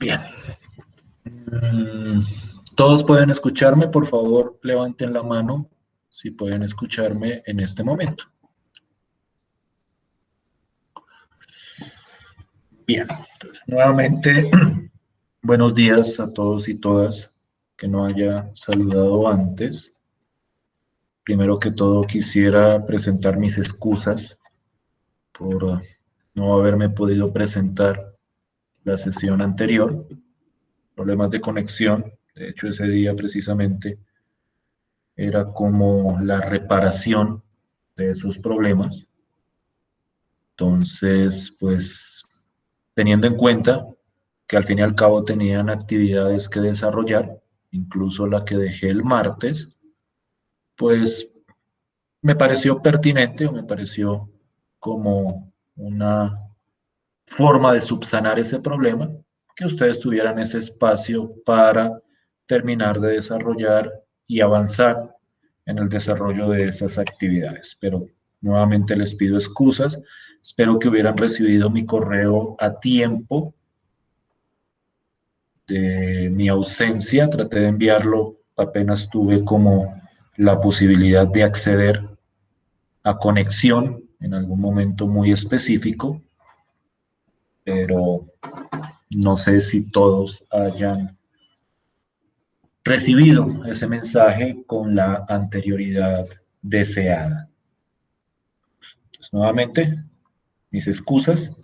Bien. Mm, ¿Todos pueden escucharme? Por favor, levanten la mano si pueden escucharme en este momento. Bien. Entonces, nuevamente, buenos días a todos y todas que no haya saludado antes. Primero que todo, quisiera presentar mis excusas por no haberme podido presentar la sesión anterior. Problemas de conexión. De hecho, ese día precisamente era como la reparación de esos problemas. Entonces, pues, teniendo en cuenta que al fin y al cabo tenían actividades que desarrollar, incluso la que dejé el martes, pues me pareció pertinente o me pareció como una forma de subsanar ese problema, que ustedes tuvieran ese espacio para terminar de desarrollar y avanzar en el desarrollo de esas actividades. Pero nuevamente les pido excusas. Espero que hubieran recibido mi correo a tiempo de mi ausencia. Traté de enviarlo apenas tuve como la posibilidad de acceder a conexión en algún momento muy específico, pero no sé si todos hayan recibido ese mensaje con la anterioridad deseada. Entonces, nuevamente, mis excusas.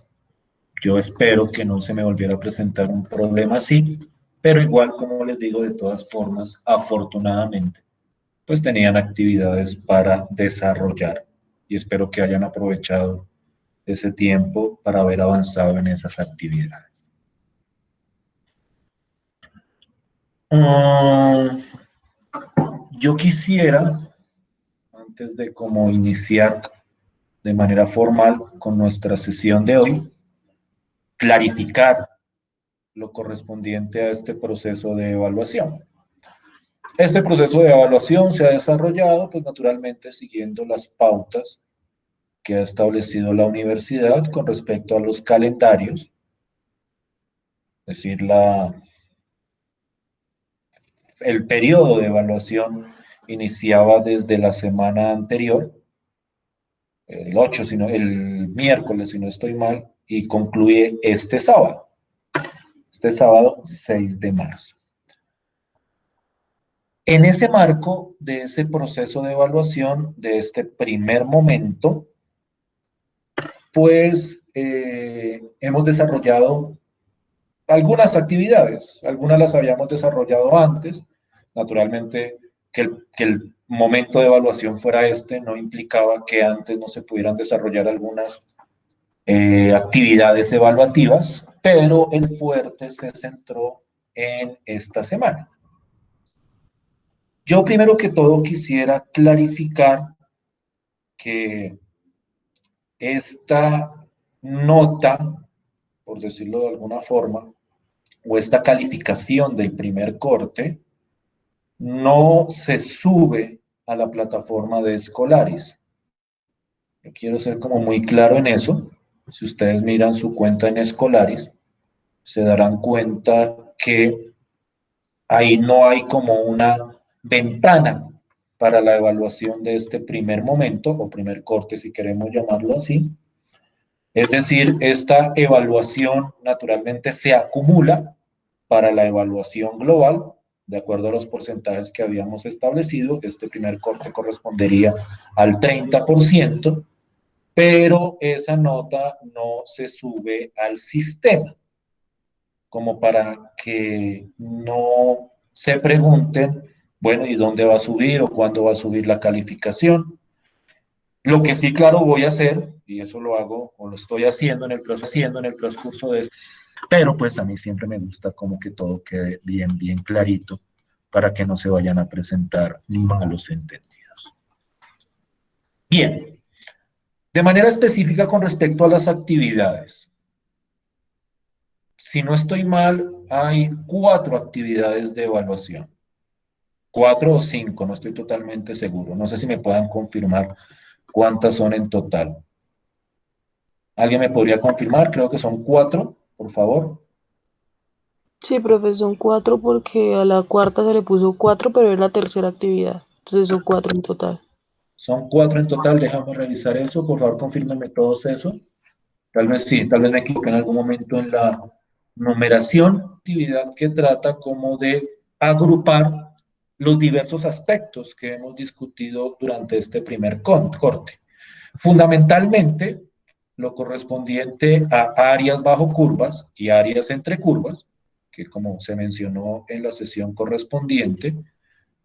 Yo espero que no se me volviera a presentar un problema así, pero igual, como les digo, de todas formas, afortunadamente, pues tenían actividades para desarrollar y espero que hayan aprovechado ese tiempo para haber avanzado en esas actividades. Um, yo quisiera, antes de como iniciar de manera formal con nuestra sesión de hoy, clarificar lo correspondiente a este proceso de evaluación. Este proceso de evaluación se ha desarrollado, pues naturalmente, siguiendo las pautas que ha establecido la universidad con respecto a los calendarios, es decir, el periodo de evaluación iniciaba desde la semana anterior, el 8, el miércoles, si no estoy mal, y concluye este sábado 6 de marzo. En ese marco de ese proceso de evaluación, de este primer momento, pues hemos desarrollado algunas actividades, algunas las habíamos desarrollado antes, naturalmente que el momento de evaluación fuera este no implicaba que antes no se pudieran desarrollar algunas actividades evaluativas, pero el fuerte se centró en esta semana. Yo primero que todo quisiera clarificar que esta nota, por decirlo de alguna forma, o esta calificación del primer corte, no se sube a la plataforma de Escolaris. Yo quiero ser como muy claro en eso. Si ustedes miran su cuenta en Escolaris, se darán cuenta que ahí no hay como una ventana para la evaluación de este primer momento o primer corte, si queremos llamarlo así. Es decir, esta evaluación naturalmente se acumula para la evaluación global, de acuerdo a los porcentajes que habíamos establecido. Este primer corte correspondería al 30%, pero esa nota no se sube al sistema, como para que no se pregunten, bueno, ¿y dónde va a subir o cuándo va a subir la calificación? Lo que sí, claro, voy a hacer, y eso lo hago o lo estoy haciendo en el transcurso de este, pero pues a mí siempre me gusta como que todo quede bien, bien clarito para que no se vayan a presentar malos entendidos. Bien, de manera específica con respecto a las actividades. Si no estoy mal, hay 4 actividades de evaluación. 4 o 5, no estoy totalmente seguro. No sé si me puedan confirmar cuántas son en total. ¿Alguien me podría confirmar? Creo que son 4, por favor. Sí, profe, son cuatro porque a la cuarta se le puso cuatro, pero es la tercera actividad. Entonces son cuatro en total. Son cuatro en total, déjame revisar eso, por favor, confírmeme todos eso. Tal vez sí, tal vez me equivoqué en algún momento en la numeración, actividad que trata como de agrupar los diversos aspectos que hemos discutido durante este primer corte. Fundamentalmente, lo correspondiente a áreas bajo curvas y áreas entre curvas, que como se mencionó en la sesión correspondiente,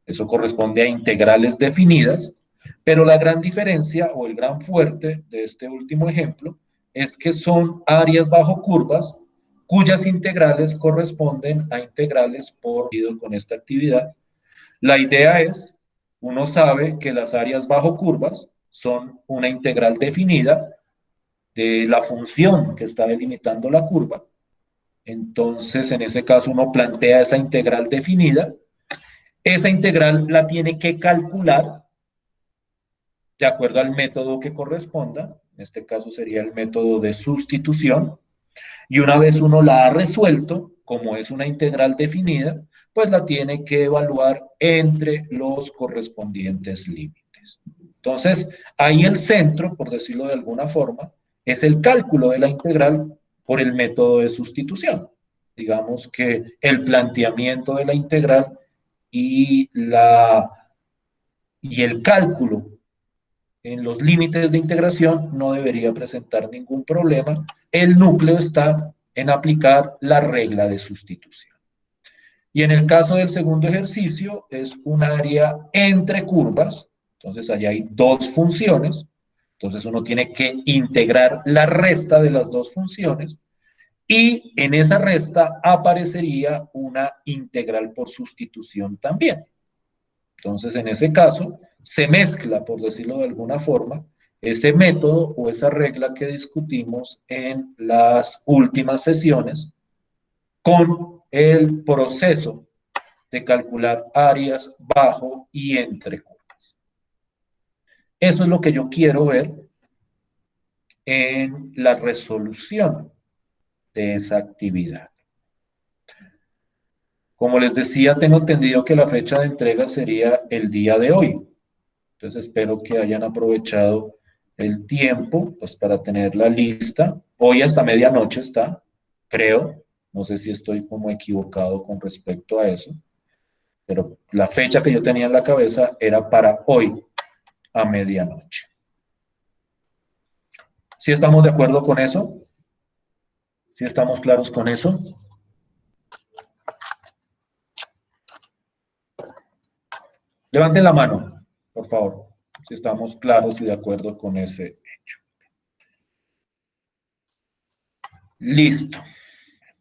eso corresponde a integrales definidas, pero la gran diferencia o el gran fuerte de este último ejemplo es que son áreas bajo curvas cuyas integrales corresponden a integrales por con esta actividad. La idea es, uno sabe que las áreas bajo curvas son una integral definida de la función que está delimitando la curva. Entonces, en ese caso, uno plantea esa integral definida. Esa integral la tiene que calcular de acuerdo al método que corresponda. En este caso sería el método de sustitución. Y una vez uno la ha resuelto, como es una integral definida, pues la tiene que evaluar entre los correspondientes límites. Entonces, ahí el centro, por decirlo de alguna forma, es el cálculo de la integral por el método de sustitución. Digamos que el planteamiento de la integral y, y el cálculo en los límites de integración no debería presentar ningún problema. El núcleo está en aplicar la regla de sustitución. Y en el caso del segundo ejercicio es un área entre curvas, entonces allá hay dos funciones, entonces uno tiene que integrar la resta de las dos funciones y en esa resta aparecería una integral por sustitución también. Entonces, en ese caso, se mezcla, por decirlo de alguna forma, ese método o esa regla que discutimos en las últimas sesiones con el proceso de calcular áreas bajo y entre curvas. Eso es lo que yo quiero ver en la resolución de esa actividad. Como les decía, tengo entendido que la fecha de entrega sería el día de hoy. Entonces espero que hayan aprovechado el tiempo pues, para tener la lista. Hoy hasta medianoche está, creo. No sé si estoy como equivocado con respecto a eso, pero la fecha que yo tenía en la cabeza era para hoy a medianoche. ¿Sí estamos de acuerdo con eso? ¿Sí estamos claros con eso? Levanten la mano, por favor, si estamos claros y de acuerdo con ese hecho. Listo.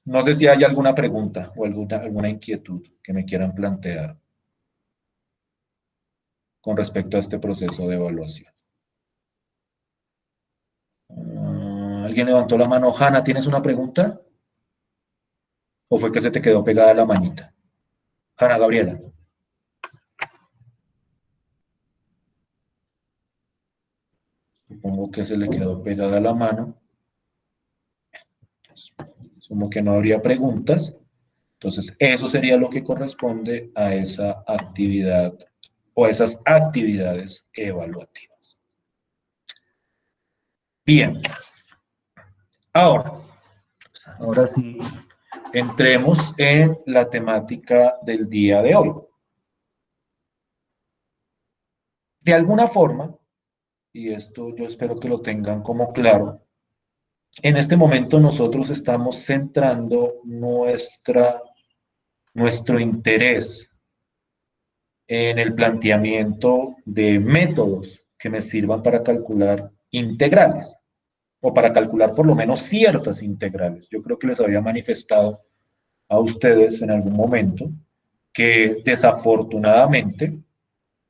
No sé si hay alguna pregunta o alguna inquietud que me quieran plantear con respecto a este proceso de evaluación. ¿Alguien levantó la mano? Hanna, ¿tienes una pregunta? ¿O fue que se te quedó pegada la manita? Hanna Gabriela. Supongo que se le quedó pegada la mano. Como que no habría preguntas. Entonces, eso sería lo que corresponde a esa actividad o a esas actividades evaluativas. Bien. Ahora sí, entremos en la temática del día de hoy. De alguna forma, y esto yo espero que lo tengan como claro, en este momento nosotros estamos centrando nuestro interés en el planteamiento de métodos que me sirvan para calcular integrales o para calcular por lo menos ciertas integrales. Yo creo que les había manifestado a ustedes en algún momento que desafortunadamente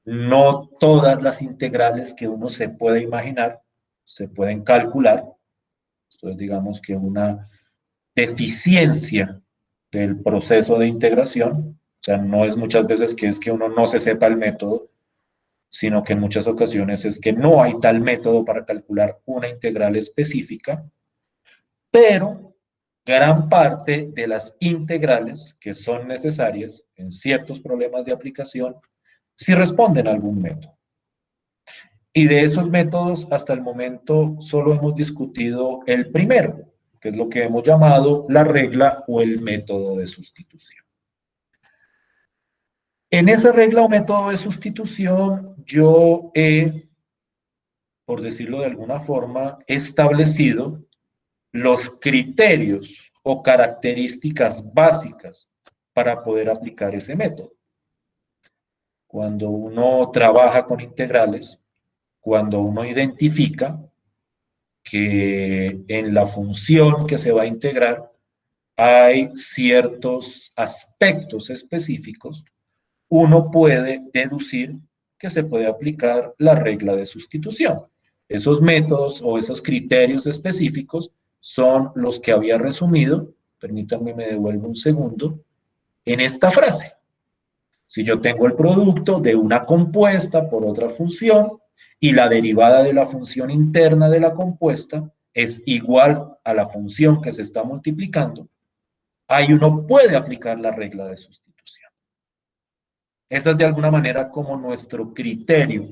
no todas las integrales que uno se puede imaginar se pueden calcular. Entonces, digamos que una deficiencia del proceso de integración, o sea, no es muchas veces que es que uno no se sepa el método, sino que en muchas ocasiones es que no hay tal método para calcular una integral específica, pero gran parte de las integrales que son necesarias en ciertos problemas de aplicación si responden a algún método. Y de esos métodos, hasta el momento, solo hemos discutido el primero, que es lo que hemos llamado la regla o el método de sustitución. En esa regla o método de sustitución, yo he, por decirlo de alguna forma, establecido los criterios o características básicas para poder aplicar ese método. Cuando uno trabaja con integrales, cuando uno identifica que en la función que se va a integrar hay ciertos aspectos específicos, uno puede deducir que se puede aplicar la regla de sustitución. Esos métodos o esos criterios específicos son los que había resumido, permítanme me devuelvo un segundo, en esta frase. Si yo tengo el producto de una compuesta por otra función y la derivada de la función interna de la compuesta es igual a la función que se está multiplicando, ahí uno puede aplicar la regla de sustitución. Esa es de alguna manera como nuestro criterio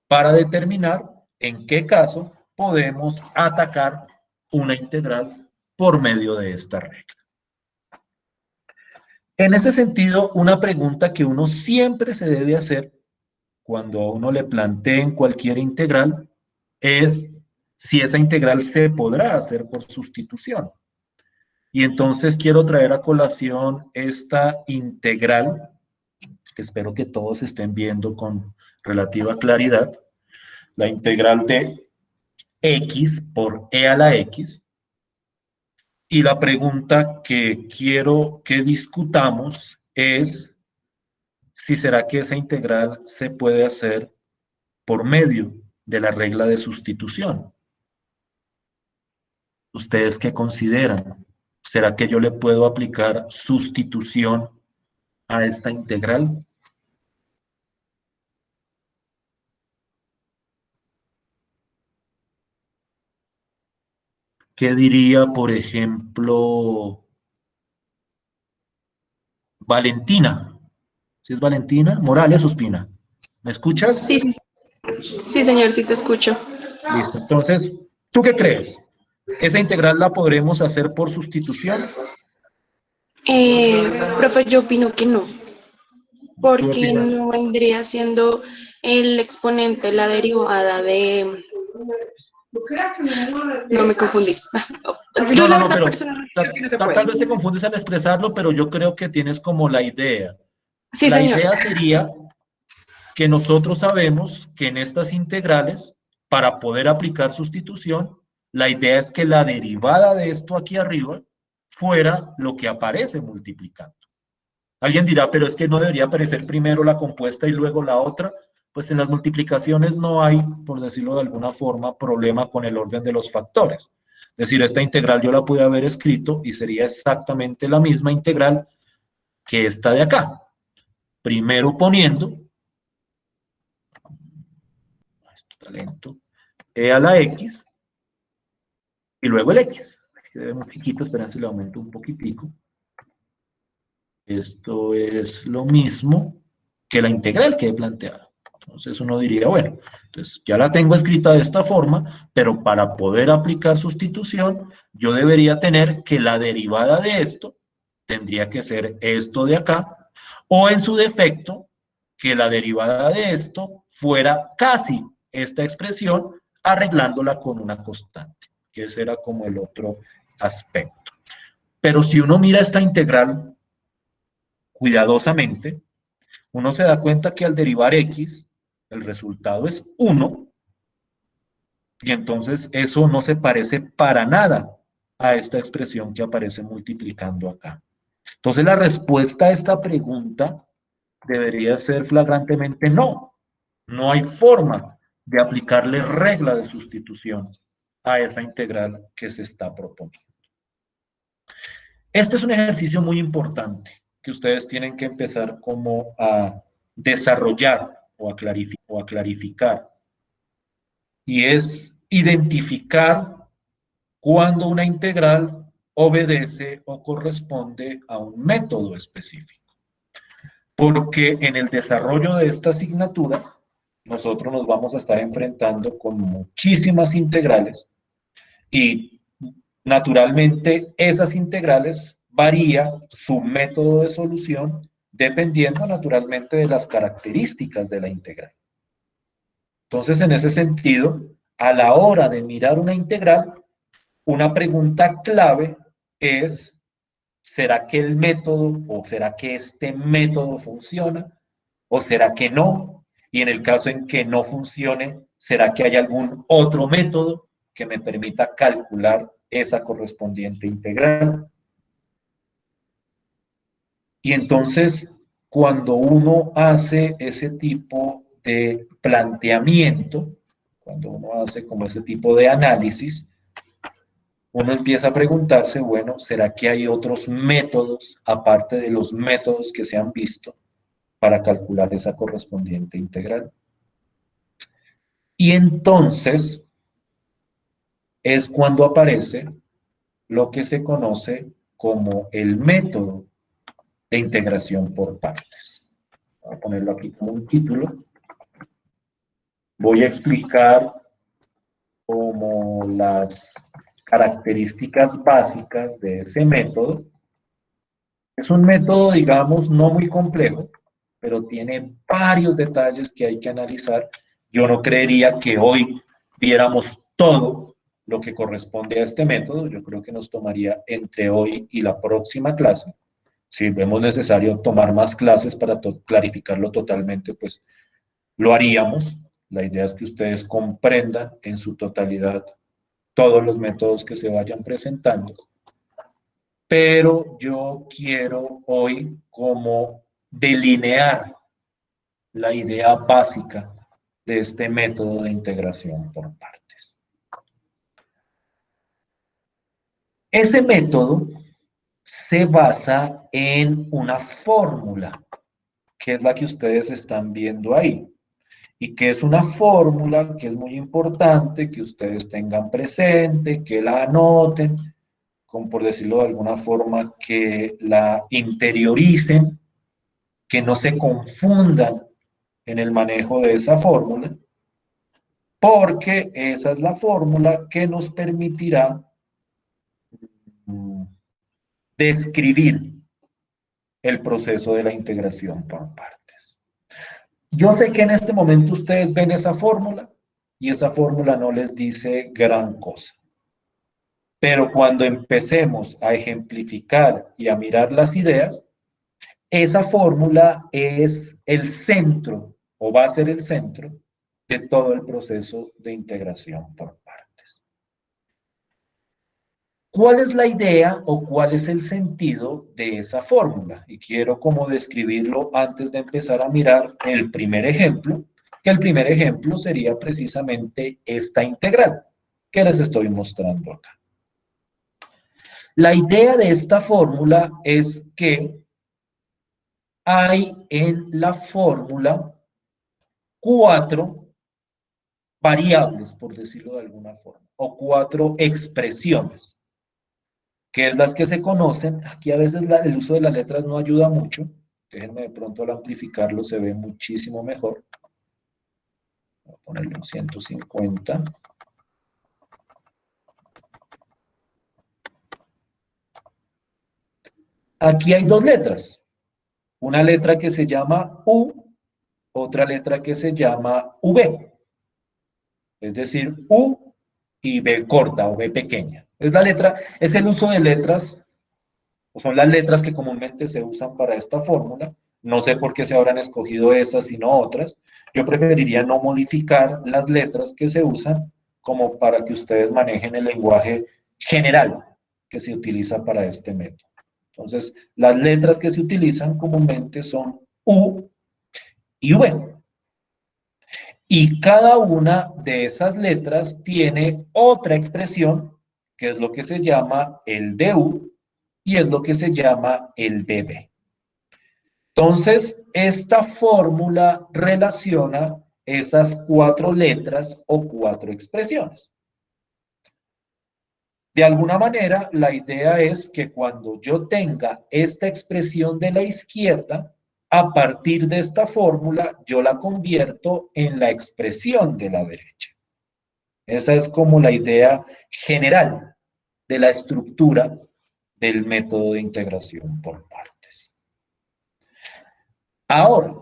para determinar en qué caso podemos atacar una integral por medio de esta regla. En ese sentido, una pregunta que uno siempre se debe hacer cuando a uno le planteen cualquier integral es si esa integral se podrá hacer por sustitución. Y entonces quiero traer a colación esta integral, que espero que todos estén viendo con relativa claridad, la integral de x por e a la x. Y la pregunta que quiero que discutamos es si será que esa integral se puede hacer por medio de la regla de sustitución. ¿Ustedes qué consideran? ¿Será que yo le puedo aplicar sustitución a esta integral? ¿Qué diría, por ejemplo, Valentina? ¿Si es Valentina? Morales Ospina. ¿Me escuchas? Sí, sí, señor, sí te escucho. Listo. Entonces, ¿tú qué crees? ¿Esa integral la podremos hacer por sustitución? Profe, yo opino que no, ¿Tú porque opinas? no vendría siendo el exponente la derivada de... No me confundí. Al No, final, no, la no, verdad, pero personalmente creo que no se tal puede. vez te confundes al expresarlo, pero yo creo que tienes como la idea. Sí, La señor. idea sería que nosotros sabemos que en estas integrales, para poder aplicar sustitución, la idea es que la derivada de esto aquí arriba fuera lo que aparece multiplicando. Alguien dirá, pero es que no debería aparecer primero la compuesta y luego la otra. Pues en las multiplicaciones no hay, por decirlo de alguna forma, problema con el orden de los factores. Es decir, esta integral yo la pude haber escrito y sería exactamente la misma integral que esta de acá. Primero poniendo, esto está lento, e a la x y luego el x. Se ve muy chiquito, esperen si le aumento un poquitico. Esto es lo mismo que la integral que he planteado. Entonces uno diría, bueno, entonces ya la tengo escrita de esta forma, pero para poder aplicar sustitución, yo debería tener que la derivada de esto tendría que ser esto de acá, o en su defecto, que la derivada de esto fuera casi esta expresión, arreglándola con una constante, que ese era como el otro aspecto. Pero si uno mira esta integral cuidadosamente, uno se da cuenta que al derivar x, el resultado es 1, y entonces eso no se parece para nada a esta expresión que aparece multiplicando acá. Entonces la respuesta a esta pregunta debería ser flagrantemente no. No hay forma de aplicarle regla de sustitución a esa integral que se está proponiendo. Este es un ejercicio muy importante que ustedes tienen que empezar como a desarrollar o a clarificar. Y es identificar cuando una integral obedece o corresponde a un método específico. Porque en el desarrollo de esta asignatura, nosotros nos vamos a estar enfrentando con muchísimas integrales y naturalmente esas integrales varía su método de solución dependiendo naturalmente de las características de la integral. Entonces, en ese sentido, a la hora de mirar una integral, una pregunta clave es: ¿será que el método o será que este método funciona o será que no? Y en el caso en que no funcione, ¿será que hay algún otro método que me permita calcular esa correspondiente integral? Y entonces, cuando uno hace ese tipo de planteamiento, cuando uno hace como ese tipo de análisis, uno empieza a preguntarse, bueno, ¿será que hay otros métodos aparte de los métodos que se han visto para calcular esa correspondiente integral? Y entonces es cuando aparece lo que se conoce como el método de integración por partes. Voy a ponerlo aquí como un título. Voy a explicar como las características básicas de ese método. Es un método, digamos, no muy complejo, pero tiene varios detalles que hay que analizar. Yo no creería que hoy viéramos todo lo que corresponde a este método. Yo creo que nos tomaría entre hoy y la próxima clase. Si vemos necesario tomar más clases para clarificarlo totalmente, pues lo haríamos. La idea es que ustedes comprendan en su totalidad todos los métodos que se vayan presentando. Pero yo quiero hoy como delinear la idea básica de este método de integración por partes. Ese método se basa en una fórmula, que es la que ustedes están viendo ahí, y que es una fórmula que es muy importante que ustedes tengan presente, que la anoten, como por decirlo de alguna forma, que la interioricen, que no se confundan en el manejo de esa fórmula, porque esa es la fórmula que nos permitirá describir el proceso de la integración por partes. Yo sé que en este momento ustedes ven esa fórmula y esa fórmula no les dice gran cosa. Pero cuando empecemos a ejemplificar y a mirar las ideas, esa fórmula es el centro o va a ser el centro de todo el proceso de integración por partes. ¿Cuál es la idea o cuál es el sentido de esa fórmula? Y quiero como describirlo antes de empezar a mirar el primer ejemplo, que el primer ejemplo sería precisamente esta integral que les estoy mostrando acá. La idea de esta fórmula es que hay en la fórmula 4 variables, por decirlo de alguna forma, o 4 expresiones, que es las que se conocen. Aquí a veces el uso de las letras no ayuda mucho. Déjenme de pronto al amplificarlo se ve muchísimo mejor. Voy a ponerle un 150. Aquí hay dos letras. Una letra que se llama U, otra letra que se llama V. Es decir, U y B corta o B pequeña. Es la letra, es el uso de letras, o son las letras que comúnmente se usan para esta fórmula. No sé por qué se habrán escogido esas y no otras. Yo preferiría no modificar las letras que se usan como para que ustedes manejen el lenguaje general que se utiliza para este método. Entonces, las letras que se utilizan comúnmente son U y V. Y cada una de esas letras tiene otra expresión, que es lo que se llama el BU y es lo que se llama el BB. Entonces, esta fórmula relaciona esas 4 letras o 4 expresiones. De alguna manera, la idea es que cuando yo tenga esta expresión de la izquierda, a partir de esta fórmula, yo la convierto en la expresión de la derecha. Esa es como la idea general de la estructura del método de integración por partes. Ahora,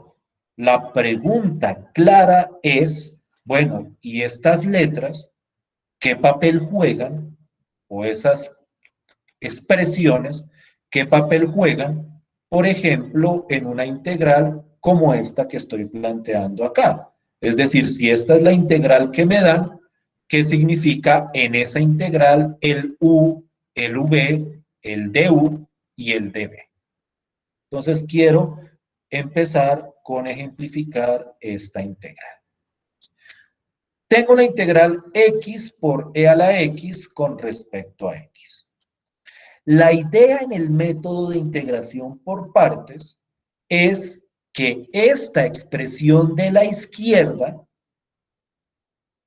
la pregunta clara es, bueno, ¿y estas letras qué papel juegan? O esas expresiones, ¿qué papel juegan? Por ejemplo, en una integral como esta que estoy planteando acá. Es decir, si esta es la integral que me dan, ¿qué significa en esa integral el u, el v, el du y el dv? Entonces quiero empezar con ejemplificar esta integral. Tengo la integral x por e a la x con respecto a x. La idea en el método de integración por partes es que esta expresión de la izquierda,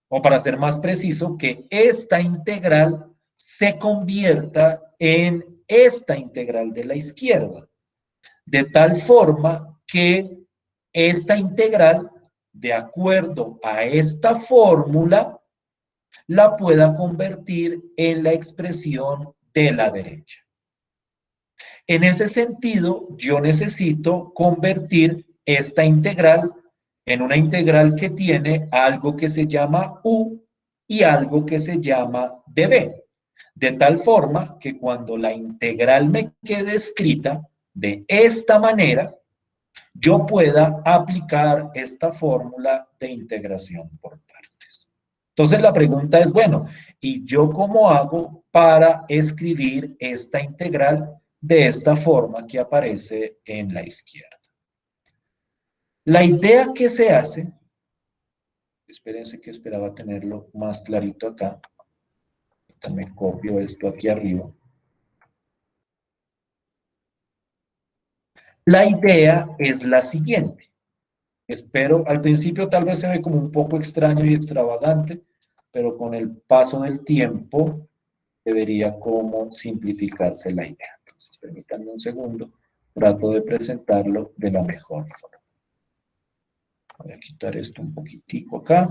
o para ser más preciso, que esta integral se convierta en esta integral de la izquierda, de tal forma que esta integral, de acuerdo a esta fórmula, la pueda convertir en la expresión de la derecha. En ese sentido, yo necesito convertir esta integral en una integral que tiene algo que se llama u y algo que se llama dv, de tal forma que cuando la integral me quede escrita de esta manera, yo pueda aplicar esta fórmula de integración por partes. Entonces la pregunta es, bueno, ¿y yo cómo hago para escribir esta integral de esta forma que aparece en la izquierda? La idea que se hace, espérense que esperaba tenerlo más clarito acá, también copio esto aquí arriba. La idea es la siguiente. Espero, al principio tal vez se ve como un poco extraño y extravagante, pero con el paso del tiempo debería como simplificarse la idea. Entonces, permítanme un segundo, trato de presentarlo de la mejor forma. Voy a quitar esto un poquitico acá,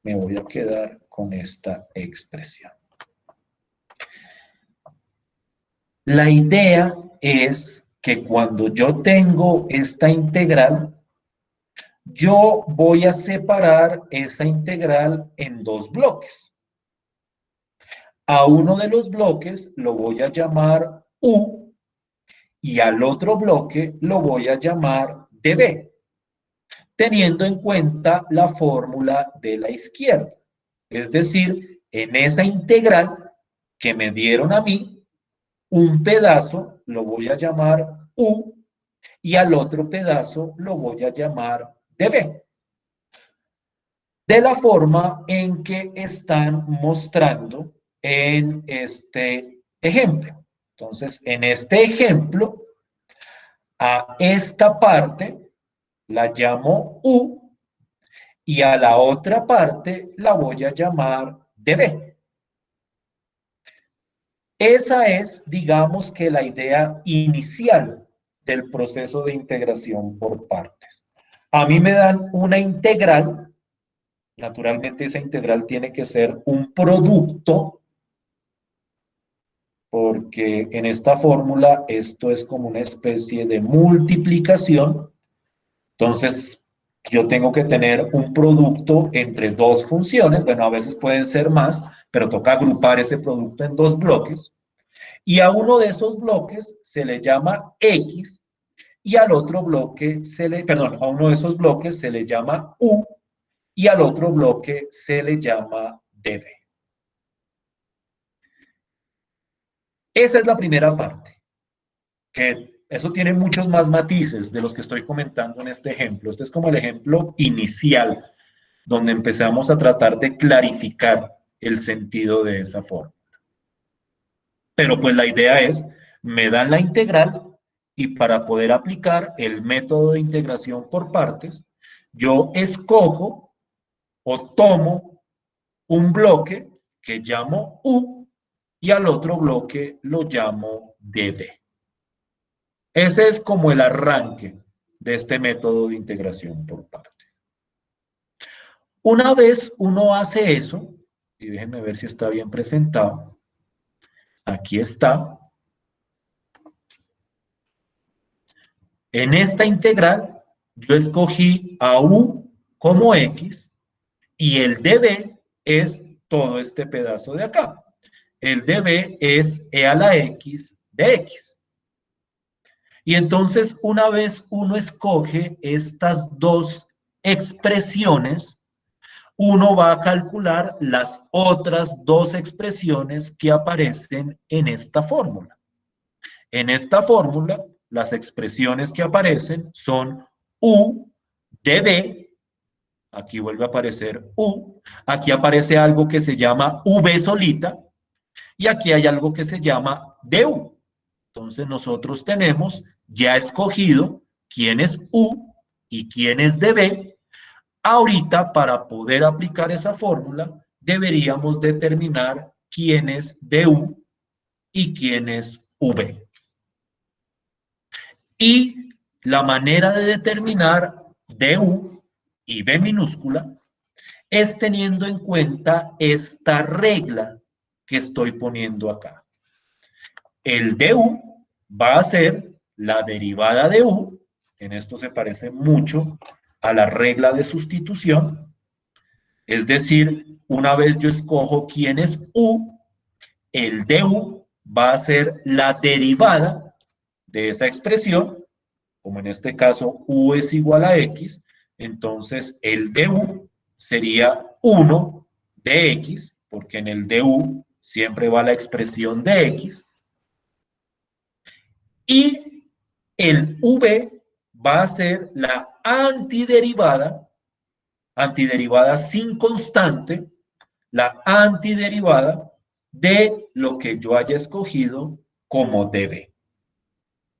me voy a quedar con esta expresión. La idea es que cuando yo tengo esta integral, yo voy a separar esa integral en dos bloques. A uno de los bloques lo voy a llamar u y al otro bloque lo voy a llamar dv, teniendo en cuenta la fórmula de la izquierda. Es decir, en esa integral que me dieron a mí, un pedazo lo voy a llamar u y al otro pedazo lo voy a llamar dv. De la forma en que están mostrando en este ejemplo. Entonces, en este ejemplo, a esta parte la llamo u y a la otra parte la voy a llamar dv. Esa es, digamos que la idea inicial del proceso de integración por partes. A mí me dan una integral. Naturalmente esa integral tiene que ser un producto, porque en esta fórmula esto es como una especie de multiplicación. Entonces yo tengo que tener un producto entre dos funciones. Bueno, a veces pueden ser más, pero toca agrupar ese producto en dos bloques. Y a uno de esos bloques se le llama X y al otro bloque a uno de esos bloques se le llama U y al otro bloque se le llama dv. Esa es la primera parte, que eso tiene muchos más matices de los que estoy comentando en este ejemplo. Este es como el ejemplo inicial, donde empezamos a tratar de clarificar el sentido de esa forma. Pero pues la idea es, me dan la integral y para poder aplicar el método de integración por partes, yo escojo o tomo un bloque que llamo U y al otro bloque lo llamo DB. Ese es como el arranque de este método de integración por parte. Una vez uno hace eso, y déjenme ver si está bien presentado, aquí está. En esta integral, yo escogí a u como x y el db es todo este pedazo de acá. El db es e a la x de x. Y entonces, una vez uno escoge estas dos expresiones, uno va a calcular las otras dos expresiones que aparecen en esta fórmula. En esta fórmula, las expresiones que aparecen son u de b, aquí vuelve a aparecer u, aquí aparece algo que se llama v solita, y aquí hay algo que se llama du. Entonces nosotros tenemos ya escogido quién es u y quién es db. Ahorita, para poder aplicar esa fórmula, deberíamos determinar quién es du y quién es v. Y la manera de determinar du y v minúscula es teniendo en cuenta esta regla que estoy poniendo acá. El du va a ser la derivada de u, en esto se parece mucho a la regla de sustitución, es decir, una vez yo escojo quién es u, el du va a ser la derivada de esa expresión, como en este caso u es igual a x, entonces el du sería 1 de x, porque en el du siempre va la expresión de x, y el v va a ser la antiderivada sin constante, la antiderivada de lo que yo haya escogido como db.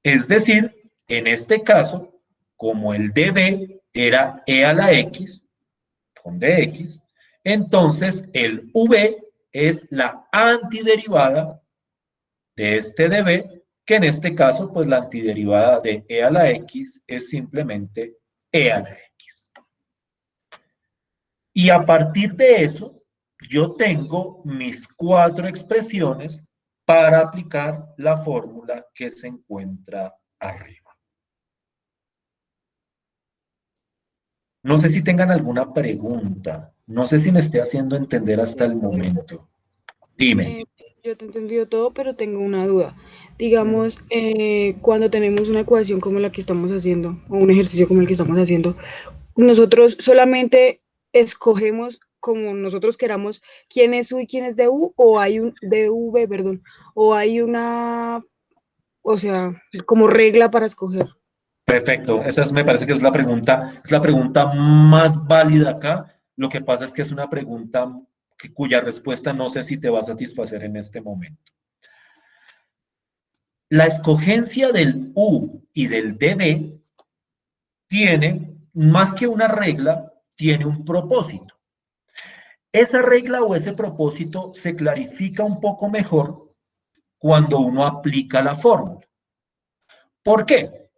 Es decir, en este caso, como el db era e a la x, con dx, entonces el v es la antiderivada de este db, que en este caso, pues la antiderivada de e a la x es simplemente e a la x. Y a partir de eso, yo tengo mis 4 expresiones para aplicar la fórmula que se encuentra arriba. No sé si tengan alguna pregunta. No sé si me esté haciendo entender hasta el momento. Dime. Yo te he entendido todo, pero tengo una duda. Digamos, cuando tenemos una ecuación como la que estamos haciendo, o un ejercicio como el que estamos haciendo, nosotros solamente escogemos como nosotros queramos quién es u y quién es du, o hay un dv, perdón, o hay una, o sea, como regla para escoger. Perfecto. Me parece que es la pregunta más válida acá. Lo que pasa es que es una pregunta cuya respuesta no sé si te va a satisfacer en este momento. La escogencia del u y del db tiene, más que una regla, tiene un propósito. Esa regla o ese propósito se clarifica un poco mejor cuando uno aplica la fórmula. ¿Por qué?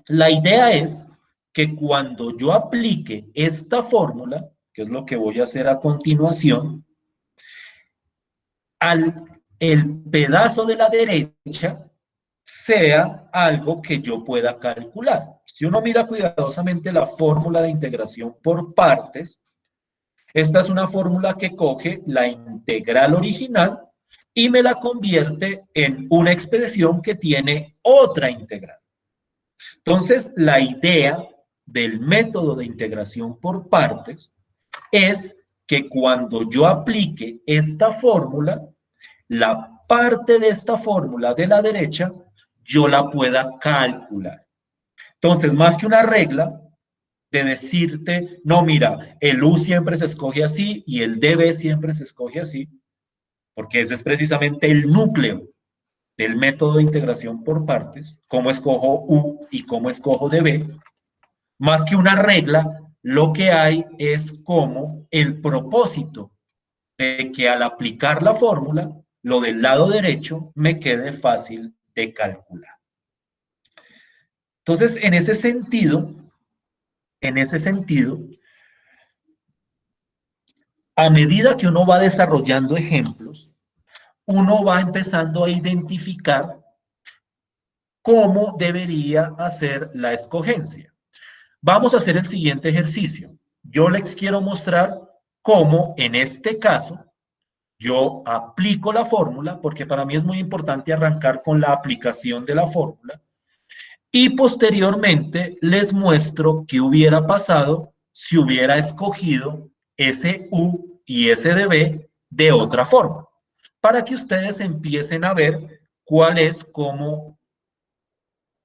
La idea es que cuando yo aplique esta fórmula, que es lo que voy a hacer a continuación, el pedazo de la derecha sea algo que yo pueda calcular. Si uno mira cuidadosamente la fórmula de integración por partes, esta es una fórmula que coge la integral original y me la convierte en una expresión que tiene otra integral. Entonces, la idea del método de integración por partes es que cuando yo aplique esta fórmula, la parte de esta fórmula de la derecha, yo la pueda calcular. Entonces, más que una regla de decirte, no, mira, el u siempre se escoge así y el db siempre se escoge así, porque ese es precisamente el núcleo del método de integración por partes, cómo escojo u y cómo escojo db. Más que una regla, lo que hay es como el propósito de que al aplicar la fórmula, lo del lado derecho me quede fácil de calcular. Entonces, en ese sentido, a medida que uno va desarrollando ejemplos, uno va empezando a identificar cómo debería hacer la escogencia. Vamos a hacer el siguiente ejercicio. Yo les quiero mostrar cómo, en este caso, yo aplico la fórmula, porque para mí es muy importante arrancar con la aplicación de la fórmula, y posteriormente les muestro qué hubiera pasado si hubiera escogido ese U y ese DB de otra forma, para que ustedes empiecen a ver cuál es como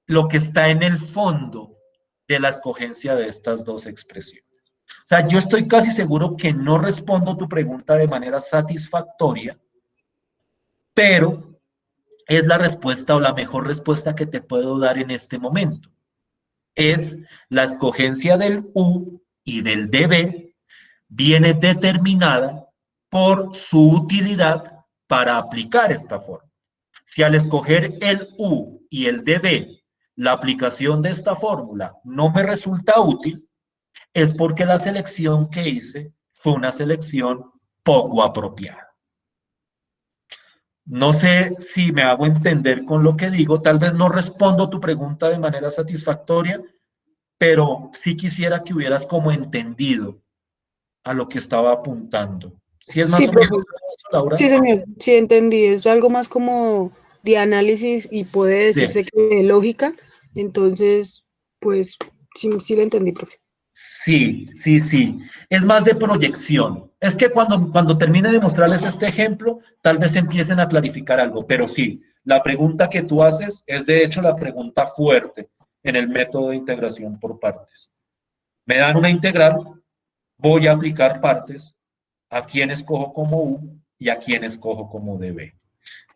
lo que está en el fondo de la escogencia de estas dos expresiones. O sea, yo estoy casi seguro que no respondo tu pregunta de manera satisfactoria, pero es la respuesta o la mejor respuesta que te puedo dar en este momento. Es la escogencia del U y del DB viene determinada por su utilidad para aplicar esta forma. Si al escoger el U y el DB, la aplicación de esta fórmula no me resulta útil, es porque la selección que hice fue una selección poco apropiada. No sé si me hago entender con lo que digo, tal vez no respondo tu pregunta de manera satisfactoria, pero sí quisiera que hubieras como entendido a lo que estaba apuntando. ¿Sí es más Sí, o menos profe. eso, Laura? Sí, señor. Sí, entendí. Es algo más como de análisis y puede Sí, decirse que de lógica. Entonces, pues, sí, sí lo entendí, profe. sí, sí, sí. Es más de proyección. Es que cuando termine de mostrarles este ejemplo, tal vez empiecen a clarificar algo, pero sí, la pregunta que tú haces es de hecho la pregunta fuerte en el método de integración por partes. Me dan una integral, voy a aplicar partes, a quién escojo como U y a quién escojo como DB.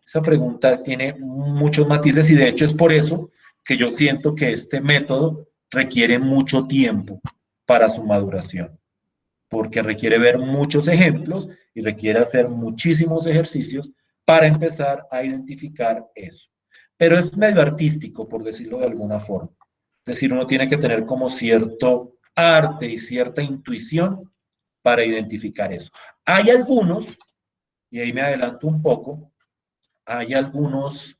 Esa pregunta tiene muchos matices y de hecho es por eso que yo siento que este método requiere mucho tiempo para su maduración, porque requiere ver muchos ejemplos y requiere hacer muchísimos ejercicios para empezar a identificar eso. Pero es medio artístico, por decirlo de alguna forma. Es decir, uno tiene que tener como cierto arte y cierta intuición para identificar eso. Hay algunos, y ahí me adelanto un poco, hay algunos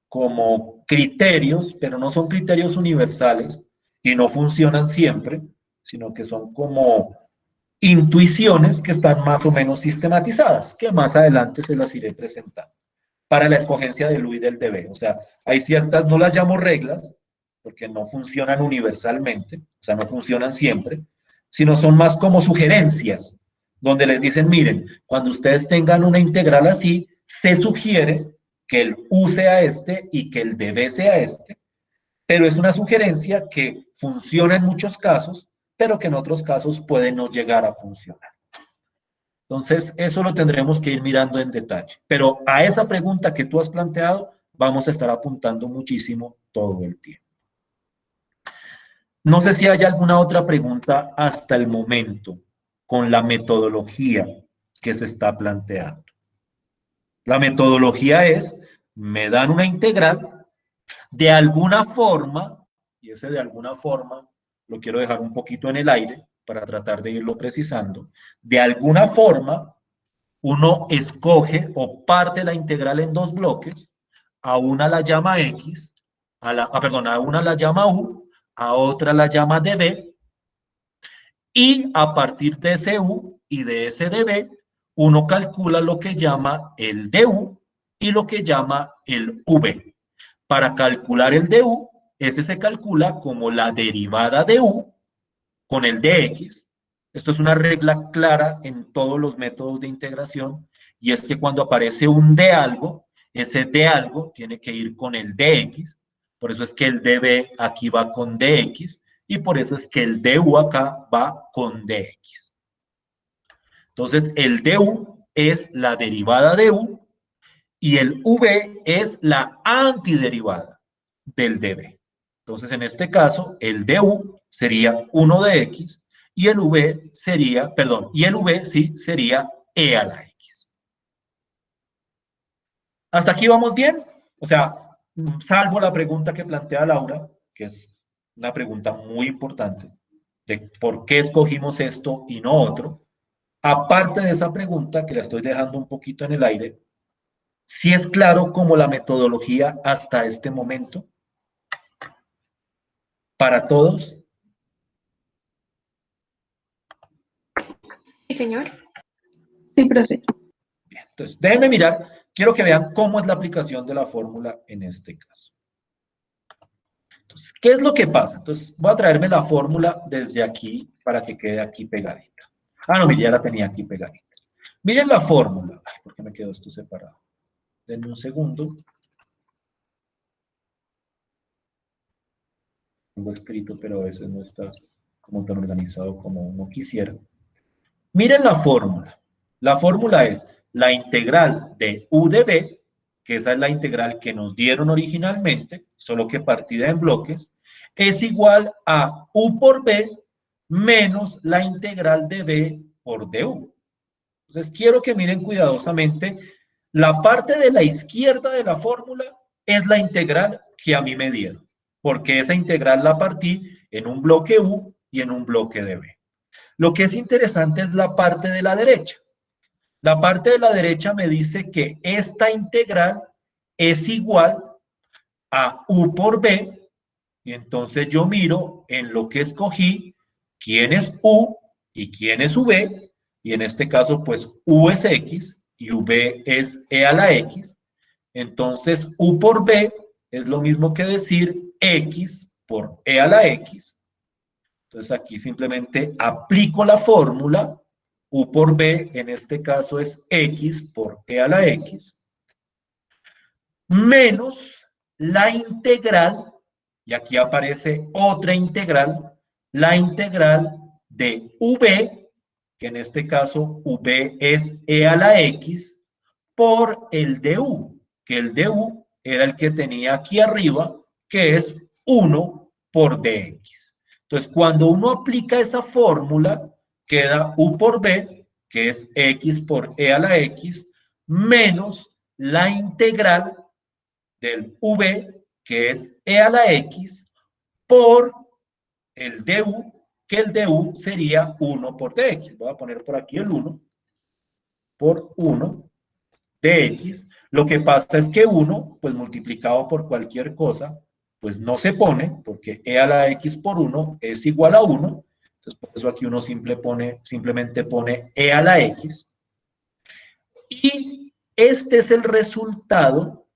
como criterios, pero no son criterios universales y no funcionan siempre, sino que son como intuiciones que están más o menos sistematizadas, que más adelante se las iré presentando para la escogencia del U y del DB. O sea, hay ciertas, no las llamo reglas, porque no funcionan universalmente, o sea, no funcionan siempre, sino son más como sugerencias, donde les dicen, miren, cuando ustedes tengan una integral así, se sugiere que el U sea este y que el DB sea este, pero es una sugerencia que funciona en muchos casos, pero que en otros casos puede no llegar a funcionar. Entonces, eso lo tendremos que ir mirando en detalle. Pero a esa pregunta que tú has planteado, vamos a estar apuntando muchísimo todo el tiempo. No sé si hay alguna otra pregunta hasta el momento con la metodología que se está planteando. La metodología es, me dan una integral, de alguna forma, y ese de alguna forma lo quiero dejar un poquito en el aire para tratar de irlo precisando, de alguna forma uno escoge o parte la integral en dos bloques, a una la llama X, a una la llama U, a otra la llama DB, y a partir de ese U y de ese DB, uno calcula lo que llama el DU y lo que llama el V. Para calcular el DU, ese se calcula como la derivada de U con el dx. Esto es una regla clara en todos los métodos de integración, y es que cuando aparece un de algo, ese de algo tiene que ir con el dx, por eso es que el db aquí va con dx, y por eso es que el du acá va con dx. Entonces, el du es la derivada de u, y el v es la antiderivada del db. Entonces, en este caso, el du sería 1 de x y el v sería, perdón, y el v sí sería e a la x. ¿Hasta aquí vamos bien? O sea, salvo la pregunta que plantea Laura, que es una pregunta muy importante, de por qué escogimos esto y no otro. Aparte de esa pregunta, que la estoy dejando un poquito en el aire, ¿sí es claro como la metodología hasta este momento? ¿Para todos? Sí, señor. Sí, profe. Bien, entonces, déjenme mirar, quiero que vean cómo es la aplicación de la fórmula en este caso. Entonces, ¿qué es lo que pasa? Entonces, voy a traerme la fórmula desde aquí para que quede aquí pegadita. Ah, no, mire, ya la tenía aquí pegadita. Miren la fórmula. Ay, ¿por qué me quedó esto separado? Denme un segundo. Tengo escrito, pero a veces no está como tan organizado como uno quisiera. Miren la fórmula. La fórmula es la integral de u de b, que esa es la integral que nos dieron originalmente, solo que partida en bloques, es igual a u por b menos la integral de b por du. Entonces, quiero que miren cuidadosamente. La parte de la izquierda de la fórmula es la integral que a mí me dieron, porque esa integral la partí en un bloque u y en un bloque de b. Lo que es interesante es la parte de la derecha. La parte de la derecha me dice que esta integral es igual a u por b, y entonces yo miro en lo que escogí quién es u y quién es v, y en este caso pues u es x y v es e a la x. Entonces u por b es lo mismo que decir x por e a la x. Entonces aquí simplemente aplico la fórmula, u por b en este caso es x por e a la x, menos la integral, y aquí aparece otra integral, la integral de v, que en este caso v es e a la x, por el du, que el du era el que tenía aquí arriba, que es 1 por dx. Entonces, cuando uno aplica esa fórmula, queda u por b, que es x por e a la x, menos la integral del v, que es e a la x, por el du, que el du sería 1 por dx. Voy a poner por aquí el 1 por 1 de x. Lo que pasa es que 1, pues multiplicado por cualquier cosa, pues no se pone, porque e a la x por 1 es igual a 1. Entonces, por eso aquí uno simplemente pone e a la x. Y este es el resultado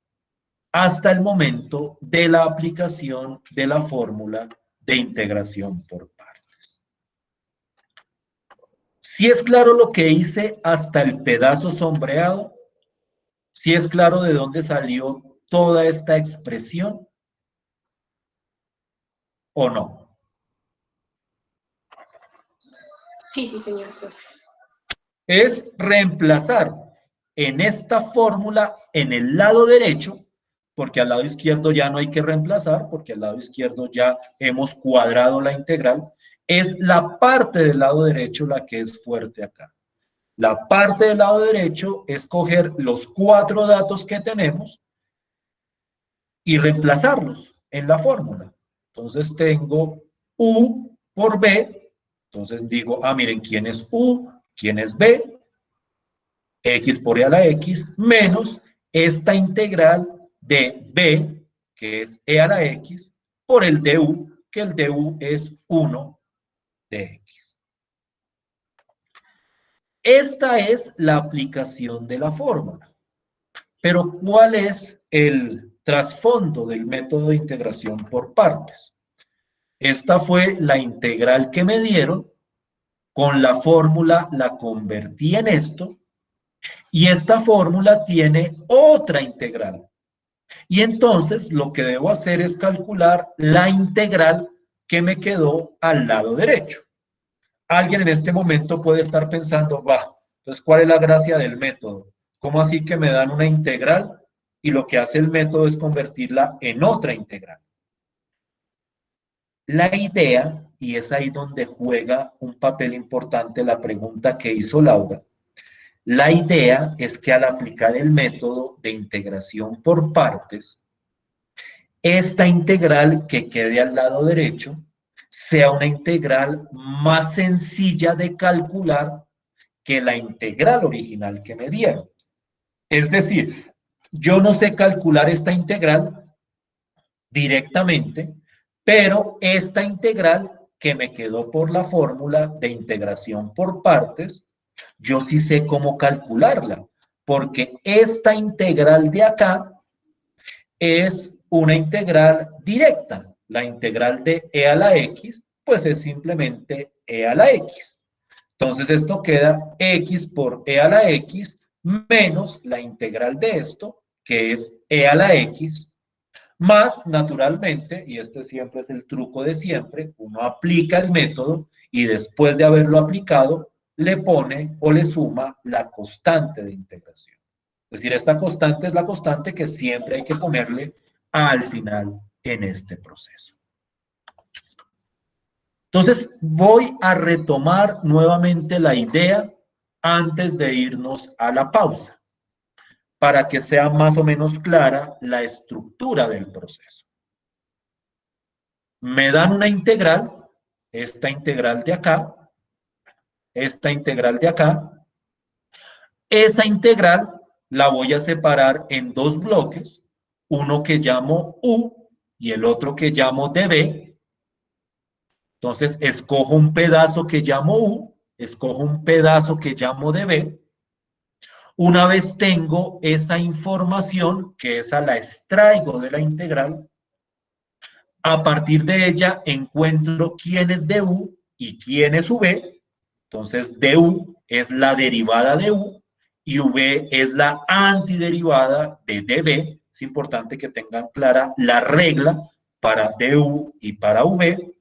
hasta el momento de la aplicación de la fórmula de integración por partes. ¿Sí es claro lo que hice hasta el pedazo sombreado? ¿Sí es claro de dónde salió toda esta expresión o no? Sí, sí, señor. Es reemplazar en esta fórmula en el lado derecho, porque al lado izquierdo ya no hay que reemplazar, porque al lado izquierdo ya hemos cuadrado la integral, es la parte del lado derecho la que es fuerte acá. La parte del lado derecho es coger los 4 datos que tenemos y reemplazarlos en la fórmula. Entonces tengo u por b, entonces digo, miren, ¿quién es u? ¿Quién es b? X por e a la x, menos esta integral de b, que es e a la x, por el du, que el du es 1 de x. Esta es la aplicación de la fórmula. Pero ¿cuál es el trasfondo del método de integración por partes? Esta fue la integral que me dieron, con la fórmula la convertí en esto, y esta fórmula tiene otra integral. Y entonces lo que debo hacer es calcular la integral que me quedó al lado derecho. Alguien en este momento puede estar pensando, entonces, ¿cuál es la gracia del método? ¿Cómo así que me dan una integral y lo que hace el método es convertirla en otra integral? La idea, y es ahí donde juega un papel importante la pregunta que hizo Laura, La idea es que al aplicar el método de integración por partes, esta integral que quede al lado derecho sea una integral más sencilla de calcular que la integral original que me dieron. Es decir, yo no sé calcular esta integral directamente, pero esta integral que me quedó por la fórmula de integración por partes, yo sí sé cómo calcularla, porque esta integral de acá es una integral directa. La integral de e a la x, pues es simplemente e a la x. Entonces esto queda x por e a la x menos la integral de esto, que es e a la x, más naturalmente, y este siempre es el truco de siempre, uno aplica el método y después de haberlo aplicado, le pone o le suma la constante de integración. Es decir, esta constante es la constante que siempre hay que ponerle al final en este proceso. Entonces, voy a retomar nuevamente la idea antes de irnos a la pausa, para que sea más o menos clara la estructura del proceso. Me dan una integral, esta integral de acá, esta integral de acá. Esa integral la voy a separar en dos bloques, uno que llamo U y el otro que llamo dB. Entonces, escojo un pedazo que llamo U, escojo un pedazo que llamo dB. Una vez tengo esa información, que esa la extraigo de la integral, a partir de ella encuentro quién es du y quién es v. Entonces, du es la derivada de u y v es la antiderivada de dv. Es importante que tengan clara la regla para du y para v.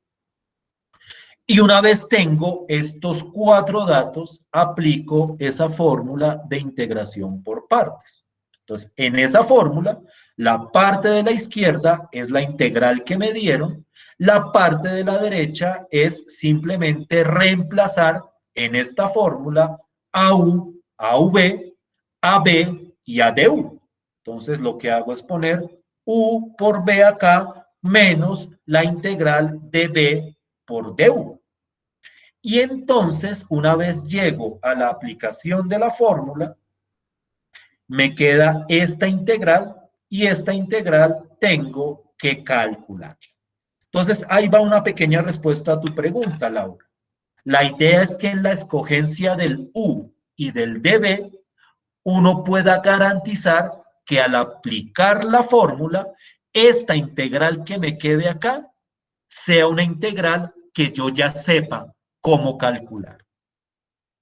Y una vez tengo estos cuatro datos, aplico esa fórmula de integración por partes. Entonces, en esa fórmula, la parte de la izquierda es la integral que me dieron, la parte de la derecha es simplemente reemplazar en esta fórmula a u, a v, a b y a du. Entonces, lo que hago es poner u por b acá menos la integral de b por du. Y entonces, una vez llego a la aplicación de la fórmula, me queda esta integral y esta integral tengo que calcular. Entonces, ahí va una pequeña respuesta a tu pregunta, Laura. La idea es que en la escogencia del U y del dB, uno pueda garantizar que al aplicar la fórmula, esta integral que me quede acá sea una integral que yo ya sepa cómo calcular.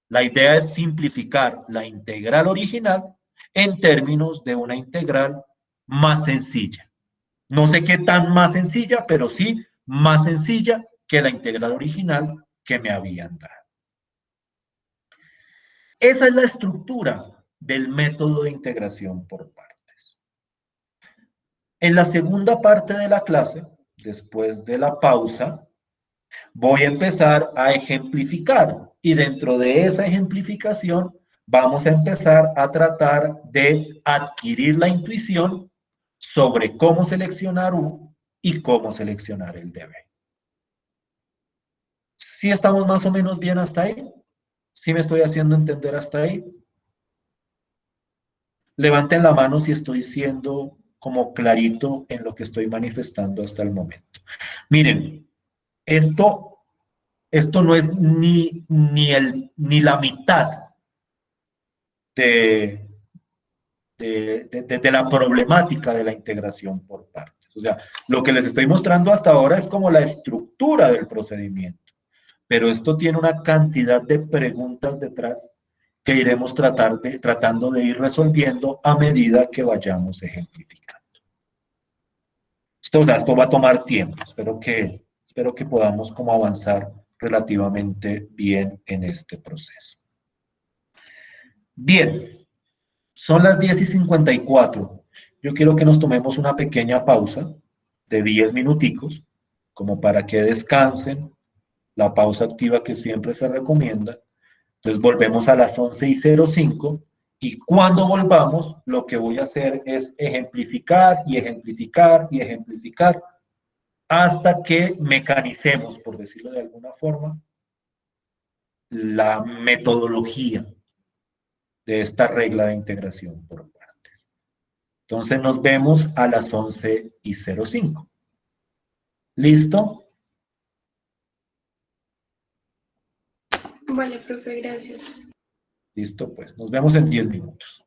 La idea es simplificar la integral original en términos de una integral más sencilla. No sé qué tan más sencilla, pero sí más sencilla que la integral original que me habían dado. Esa es la estructura del método de integración por partes. En la segunda parte de la clase, después de la pausa, voy a empezar a ejemplificar y dentro de esa ejemplificación vamos a empezar a tratar de adquirir la intuición sobre cómo seleccionar U y cómo seleccionar el dB. ¿Sí estamos más o menos bien hasta ahí? ¿Sí me estoy haciendo entender hasta ahí? Levanten la mano si estoy siendo como clarito en lo que estoy manifestando hasta el momento. Miren, esto no es ni la mitad de la problemática de la integración por partes. O sea, lo que les estoy mostrando hasta ahora es como la estructura del procedimiento, pero esto tiene una cantidad de preguntas detrás que iremos tratando de ir resolviendo a medida que vayamos ejemplificando. Esto va a tomar tiempo, espero que podamos como avanzar relativamente bien en este proceso. Bien, son las 10:54. Yo quiero que nos tomemos una pequeña pausa de 10 minuticos, como para que descansen, la pausa activa que siempre se recomienda, Entonces volvemos a las 11:05 y cuando volvamos, lo que voy a hacer es ejemplificar y ejemplificar y ejemplificar hasta que mecanicemos, por decirlo de alguna forma, la metodología de esta regla de integración por partes. Entonces nos vemos a las 11:05. ¿Listo? Vale, profe, gracias. Listo, pues nos vemos en 10 minutos.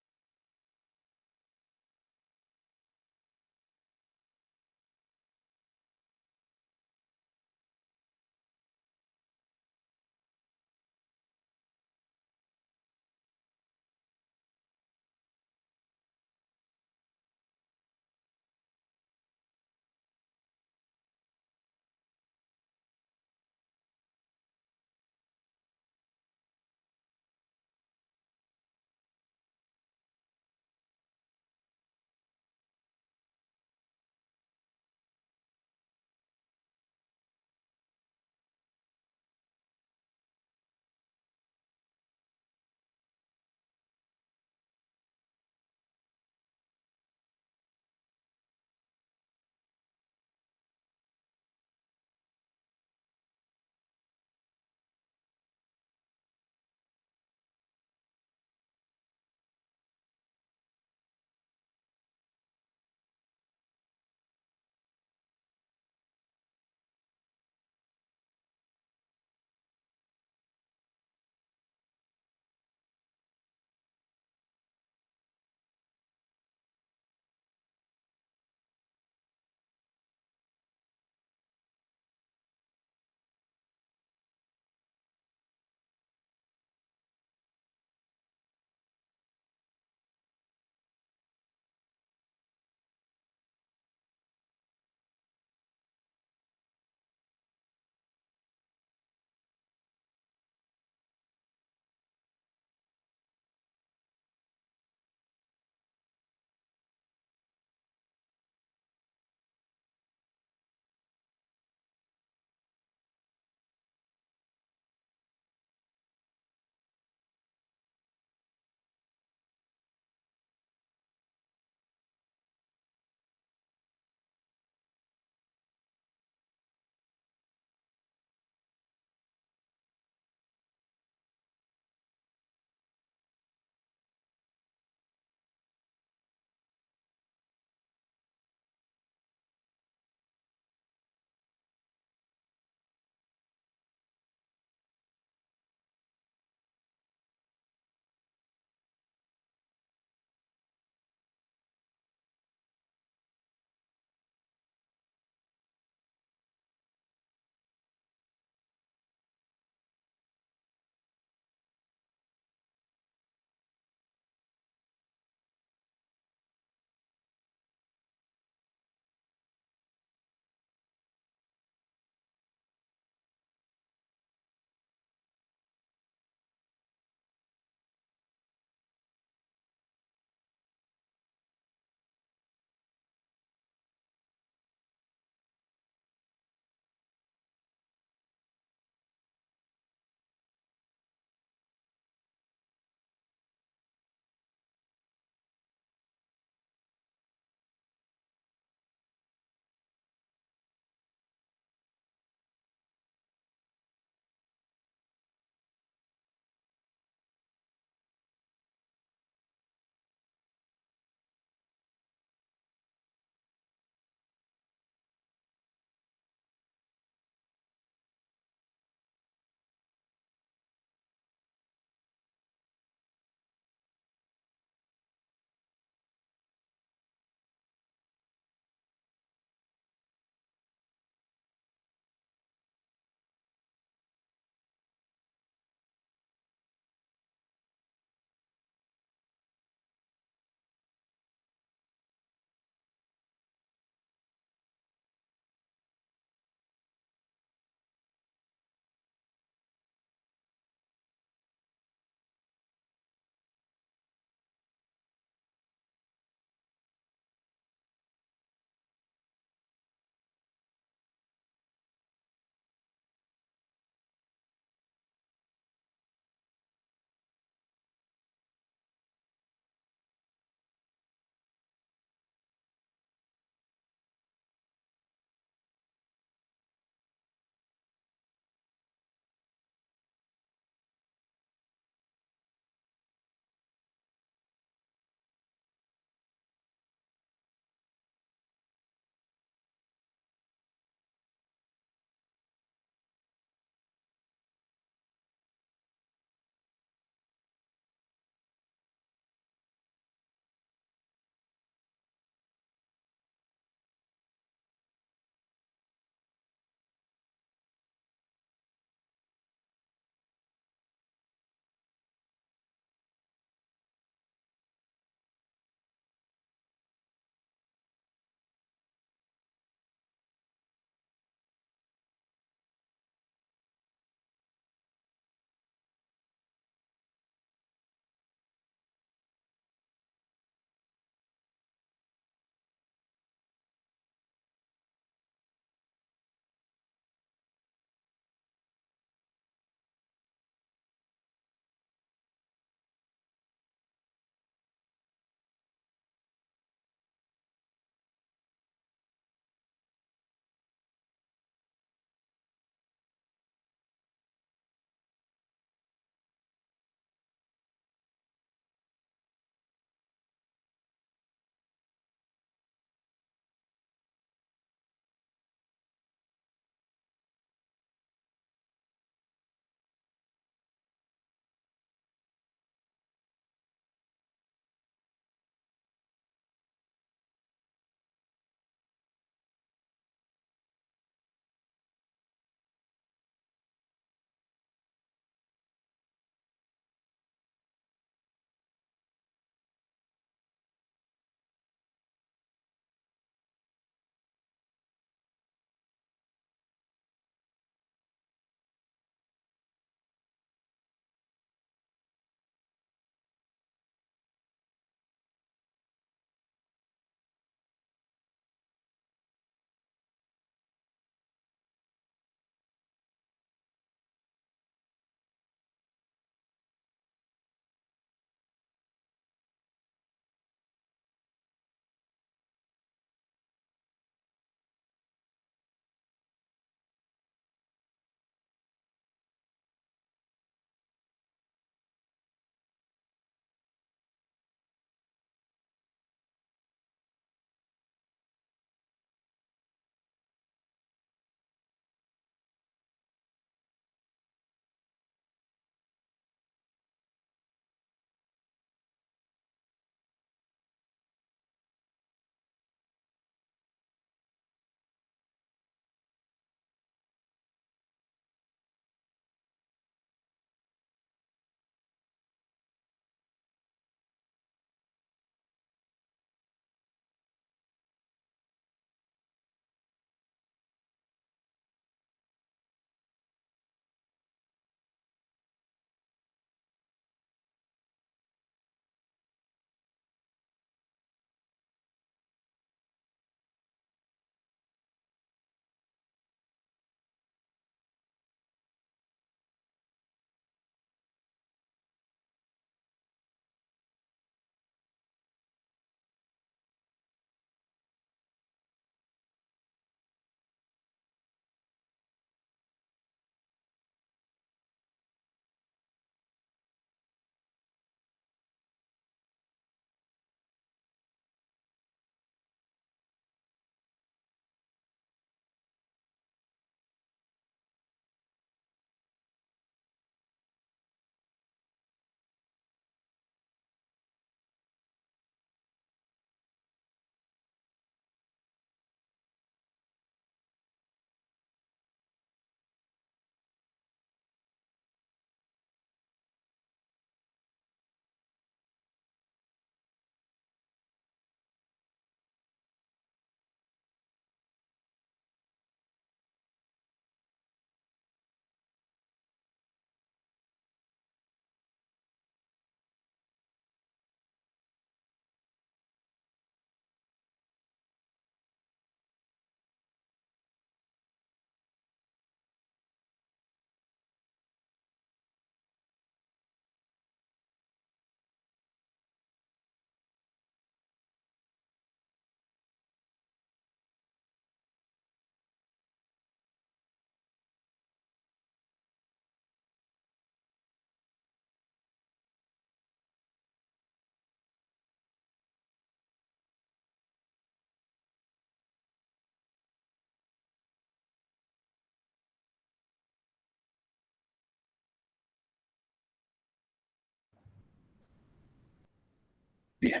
Bien.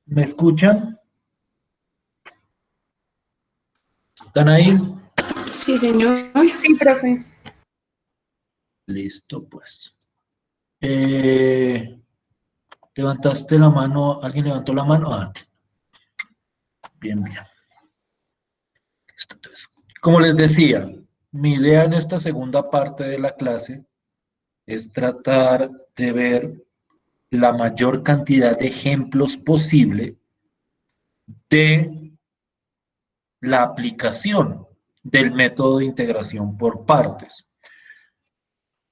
¿Me escuchan? ¿Están ahí? Sí, señor. Sí, profe. Listo, pues. ¿Levantaste la mano? ¿Alguien levantó la mano? Ah, bien, bien. Entonces, como les decía, mi idea en esta segunda parte de la clase es tratar de ver la mayor cantidad de ejemplos posible de la aplicación del método de integración por partes.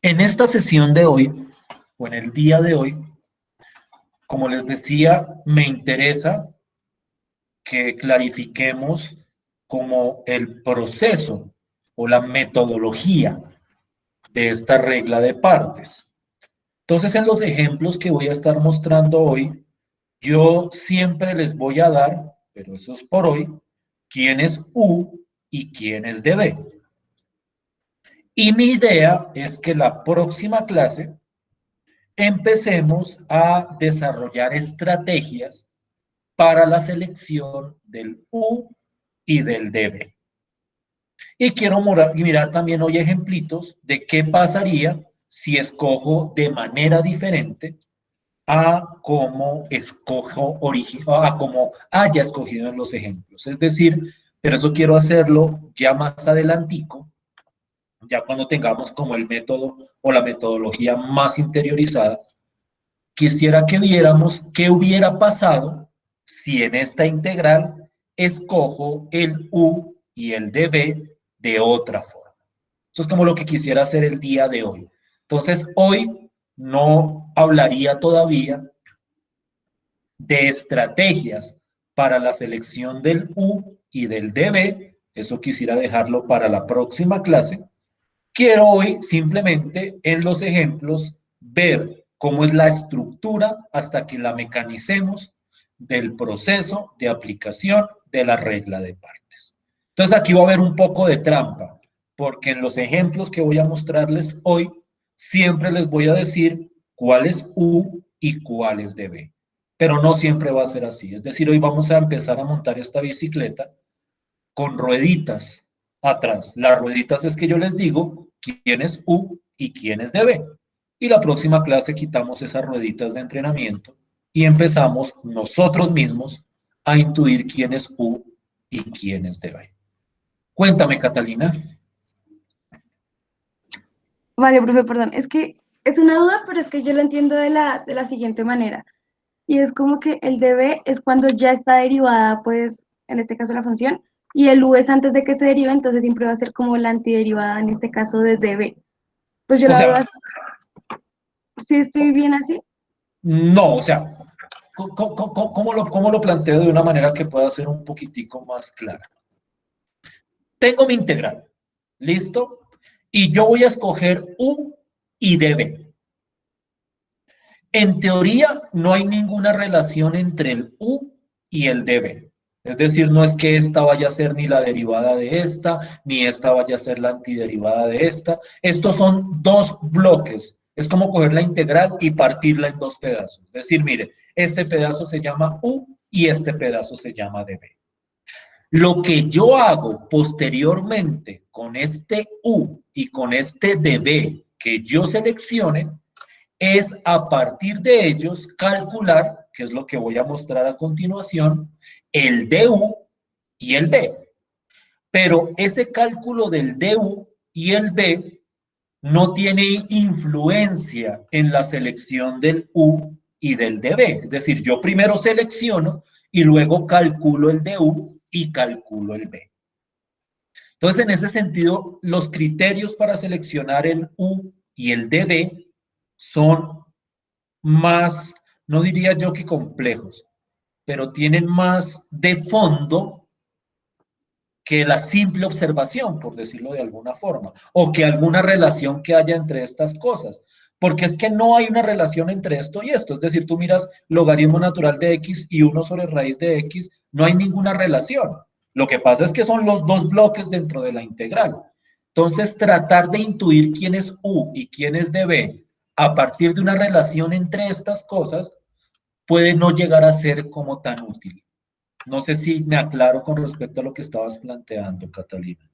En esta sesión de hoy, o en el día de hoy, como les decía, me interesa que clarifiquemos como el proceso o la metodología de esta regla de partes. Entonces, en los ejemplos que voy a estar mostrando hoy, yo siempre les voy a dar, pero eso es por hoy, quién es U y quién es DB. Y mi idea es que la próxima clase empecemos a desarrollar estrategias para la selección del U y del DB. Y quiero mirar también hoy ejemplitos de qué pasaría si escojo de manera diferente a como a como haya escogido en los ejemplos. Es decir, pero eso quiero hacerlo ya más adelantico, ya cuando tengamos como el método o la metodología más interiorizada. Quisiera que viéramos qué hubiera pasado si en esta integral escojo el U y el DB de otra forma. Eso es como lo que quisiera hacer el día de hoy. Entonces, hoy no hablaría todavía de estrategias para la selección del U y del DB. Eso quisiera dejarlo para la próxima clase. Quiero hoy simplemente en los ejemplos ver cómo es la estructura hasta que la mecanicemos del proceso de aplicación de la regla de partes. Entonces aquí va a haber un poco de trampa, porque en los ejemplos que voy a mostrarles hoy, siempre les voy a decir cuál es U y cuál es DB. Pero no siempre va a ser así. Es decir, hoy vamos a empezar a montar esta bicicleta con rueditas atrás. Las rueditas es que yo les digo quién es U y quién es DB. Y la próxima clase quitamos esas rueditas de entrenamiento y empezamos nosotros mismos a intuir quién es U y quién es DB. Cuéntame, Catalina. Vale, profe, perdón. Es que es una duda, pero es que yo lo entiendo de la siguiente manera. Y es como que el db es cuando ya está derivada, pues, en este caso la función, y el u es antes de que se derive, entonces siempre va a ser como la antiderivada, en este caso de db. Pues yo O la veo sea, así. ¿Sí estoy bien así? no, o sea, ¿cómo lo planteo de una manera que pueda ser un poquitico más clara? Tengo mi integral, ¿listo? Y yo voy a escoger U y DB. En teoría, no hay ninguna relación entre el U y el DB. Es decir, no es que esta vaya a ser ni la derivada de esta, ni esta vaya a ser la antiderivada de esta. Estos son dos bloques. Es como coger la integral y partirla en dos pedazos. Es decir, mire, este pedazo se llama U y este pedazo se llama DB. Lo que yo hago posteriormente con este U y con este DB que yo seleccione es a partir de ellos calcular, que es lo que voy a mostrar a continuación, el DU y el B. Pero ese cálculo del DU y el B no tiene influencia en la selección del U y del DB. Es decir, yo primero selecciono y luego calculo el DU y calculo el B. Entonces, en ese sentido, los criterios para seleccionar el U y el DB son más, no diría yo que complejos, pero tienen más de fondo que la simple observación, por decirlo de alguna forma, o que alguna relación que haya entre estas cosas. Porque es que no hay una relación entre esto y esto. Es decir, tú miras logaritmo natural de x y 1 sobre raíz de x, no hay ninguna relación. Lo que pasa es que son los dos bloques dentro de la integral. Entonces, tratar de intuir quién es u y quién es db a partir de una relación entre estas cosas puede no llegar a ser como tan útil. No sé si me aclaro con respecto a lo que estabas planteando, Catalina.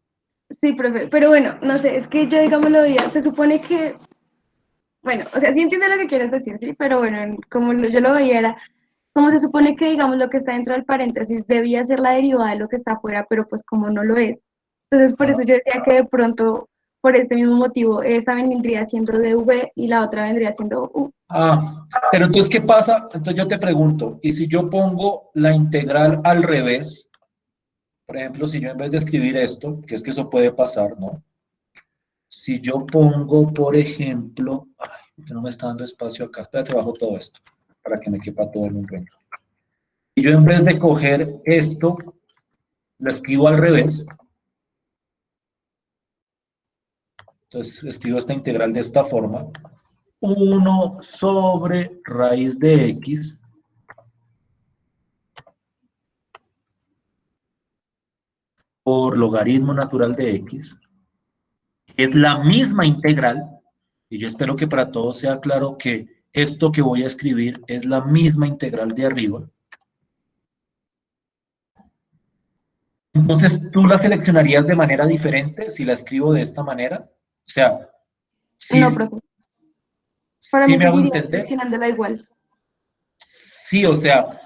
Sí, profe, pero bueno, no sé, es que yo, digamos, lo veía, se supone que, bueno, o sea, sí entiendo lo que quieres decir, sí, pero bueno, yo lo veía era, como se supone que, digamos, lo que está dentro del paréntesis debía ser la derivada de lo que está afuera, pero pues como no lo es. Entonces, por eso yo decía que de pronto, por este mismo motivo, esta vendría siendo dv y la otra vendría siendo u. Pero entonces, ¿qué pasa? Entonces yo te pregunto, ¿y si yo pongo la integral al revés? Por ejemplo, si yo en vez de escribir esto, que es que eso puede pasar, ¿no? Si yo pongo, por ejemplo, ay, que no me está dando espacio acá, espérate, bajo todo esto, para que me quepa todo en un renglón. Y yo en vez de coger esto, lo escribo al revés. Entonces escribo esta integral de esta forma. 1 sobre raíz de x por logaritmo natural de x. Es la misma integral, y yo espero que para todos sea claro que esto que voy a escribir es la misma integral de arriba. Entonces, ¿tú la seleccionarías de manera diferente si la escribo de esta manera? O sea, No, si, profe, para si mí me hago seguiría entender, seleccionándola igual. sí, o sea,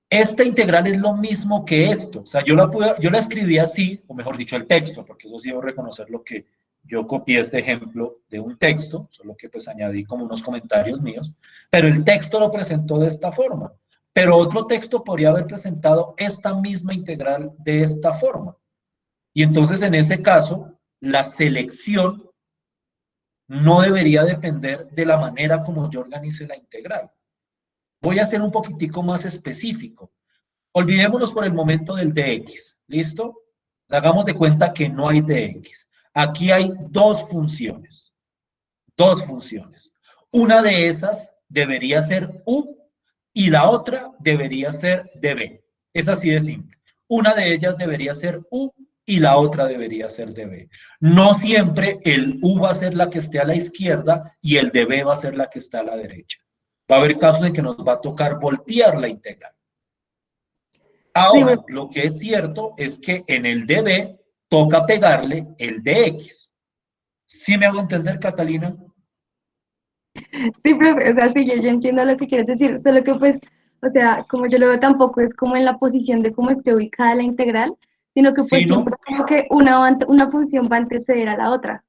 esta integral es lo mismo que esto. O sea, yo la escribí así, o mejor dicho, el texto, porque eso sí debo reconocer lo que yo copié este ejemplo de un texto, solo que pues añadí como unos comentarios míos, pero el texto lo presentó de esta forma. Pero otro texto podría haber presentado esta misma integral de esta forma. Y entonces, en ese caso, la selección no debería depender de la manera como yo organice la integral. Voy a ser un poquitico más específico. Olvidémonos por el momento del dx, ¿listo? Hagamos de cuenta que no hay dx. Aquí hay dos funciones. Dos funciones. Una de esas debería ser u y la otra debería ser db. Es así de simple. Una de ellas debería ser u y la otra debería ser db. No siempre el u va a ser la que esté a la izquierda y el db va a ser la que está a la derecha. Va a haber casos en que nos va a tocar voltear la integral. Sí, Ahora, lo que es cierto es que en el db toca pegarle el dx. ¿Sí me hago entender, Catalina? sí, profe, o sea, sí, yo entiendo lo que quieres decir, solo que pues, o sea, como yo lo veo tampoco es como en la posición de cómo esté ubicada la integral, sino que pues Sí, siempre ¿no? como que una función va a anteceder a la otra,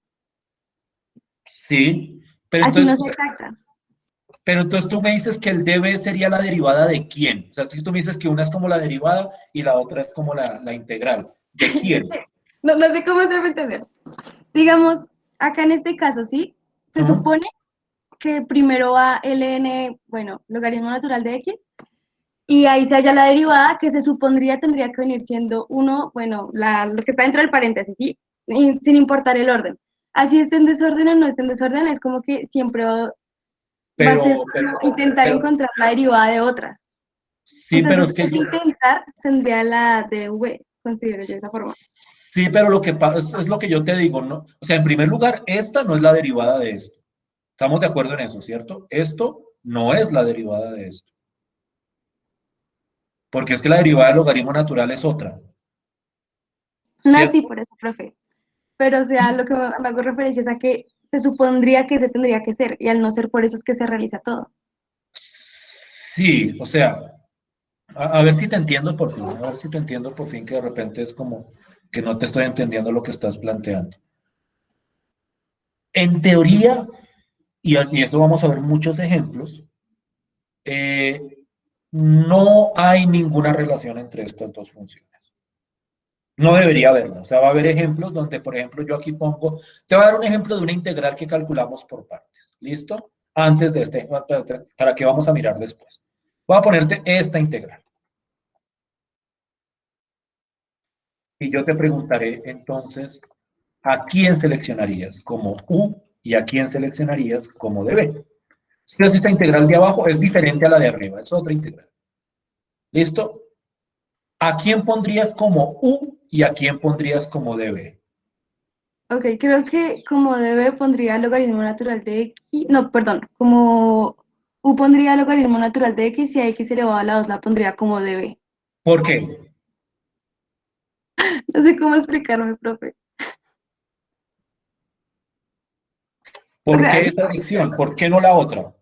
Sí, así no es exacta. pero entonces tú me dices que el db sería la derivada de quién. O sea, tú me dices que una es como la derivada y la otra es como la integral. ¿De quién? No, no sé cómo hacerme entender. Digamos, acá en este caso, ¿sí? Se ¿Mm? supone que primero va ln, bueno, logaritmo natural de x, y ahí se halla la derivada que se supondría tendría que venir siendo uno, bueno, lo que está dentro del paréntesis, ¿sí? Sin importar el orden. Así esté en desorden o no esté en desorden, es como que siempre va a ser Pero, pero, como intentar pero, encontrar la derivada de otra. sí, pero Entonces, es que ese intentar tendría la de v, considero yo de esa forma. sí, pero lo que pasa es lo que yo te digo, ¿no? O sea, en primer lugar, esta no es la derivada de esto. Estamos de acuerdo en eso, ¿cierto? Esto no es la derivada de esto. Porque es que la derivada del logaritmo natural es otra, No, sí, ¿cierto? por eso, profe. Pero, o sea, lo que me hago referencia es a que se supondría que se tendría que ser, y al no ser por eso es que se realiza todo. Sí, o sea, a ver si te entiendo por fin, a ver si te entiendo por fin, que de repente es como que no te estoy entendiendo lo que estás planteando. En teoría, y esto vamos a ver muchos ejemplos, eh, no hay ninguna relación entre estas dos funciones. No debería haberla. O sea, va a haber ejemplos donde, por ejemplo, yo aquí pongo, te voy a dar un ejemplo de una integral que calculamos por partes. ¿Listo? Antes de este, para que vamos a mirar después. Voy a ponerte esta integral. Y yo te preguntaré entonces, ¿a quién seleccionarías como u y a quién seleccionarías como db? Entonces, esta integral de abajo es diferente a la de arriba, es otra integral. ¿Listo? ¿A quién pondrías como u y a quién pondrías como db? Ok, creo que como debe pondría el logaritmo natural de x, no, perdón, como U pondría el logaritmo natural de x y a x elevado a la 2 la pondría como db. ¿Por qué? No sé cómo explicarme, profe. O ¿Por sea, qué esa elección? ¿Por qué no la otra?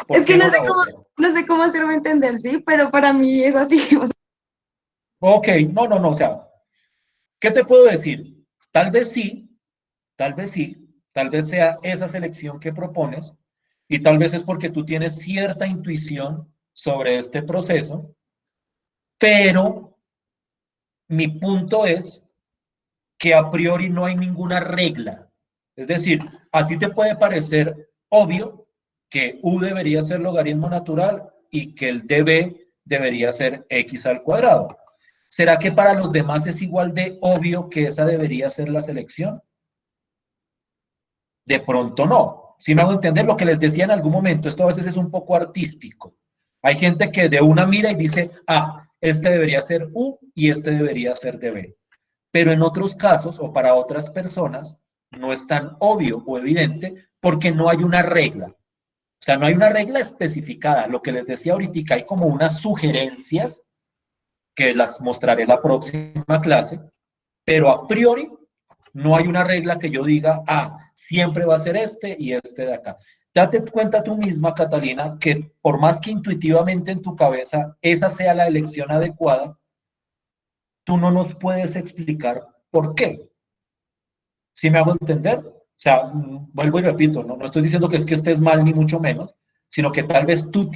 ¿Por es que qué no la otra? no sé cómo hacerme entender, sí, pero para mí es así. O sea, Ok, no, no, no, o sea, ¿qué te puedo decir? Tal vez sí, tal vez sí, tal vez sea esa selección que propones y tal vez es porque tú tienes cierta intuición sobre este proceso, pero mi punto es que a priori no hay ninguna regla. Es decir, a ti te puede parecer obvio que u debería ser logaritmo natural y que el db debería ser x al cuadrado. ¿Será que para los demás es igual de obvio que esa debería ser la selección? De pronto no. Si me hago entender lo que les decía en algún momento, esto a veces es un poco artístico. Hay gente que de una mira y dice, ah, este debería ser U y este debería ser DB. Pero en otros casos o para otras personas no es tan obvio o evidente porque no hay una regla. O sea, no hay una regla especificada. Lo que les decía ahorita, hay como unas sugerencias que las mostraré la próxima clase, pero a priori no hay una regla que yo diga, ah, siempre va a ser este y este de acá. Date cuenta tú misma, Catalina, que por más que intuitivamente en tu cabeza esa sea la elección adecuada, tú no nos puedes explicar por qué. ¿Sí me hago entender? O sea, vuelvo y repito, no estoy diciendo que es que estés mal ni mucho menos, sino que tal vez tú,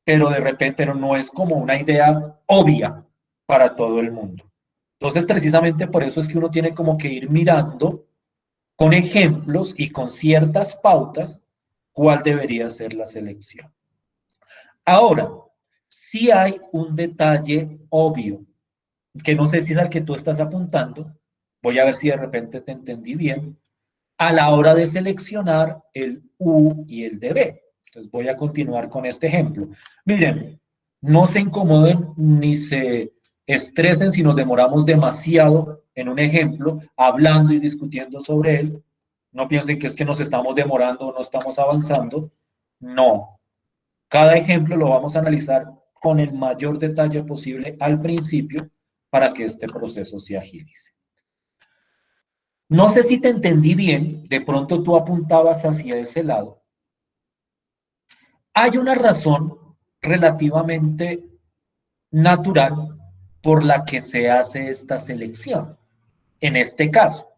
pero de repente, pero no es como una idea obvia para todo el mundo. Entonces, precisamente por eso es que uno tiene como que ir mirando con ejemplos y con ciertas pautas cuál debería ser la selección. Ahora, sí hay un detalle obvio, que no sé si es al que tú estás apuntando, voy a ver si de repente te entendí bien, a la hora de seleccionar el U y el DB. Entonces voy a continuar con este ejemplo. Miren, no se incomoden ni se estresen si nos demoramos demasiado en un ejemplo, hablando y discutiendo sobre él. No piensen que es que nos estamos demorando o no estamos avanzando. No. Cada ejemplo lo vamos a analizar con el mayor detalle posible al principio para que este proceso se agilice. No sé si te entendí bien, de pronto tú apuntabas hacia ese lado. Hay una razón relativamente natural por la que se hace esta selección, en este caso.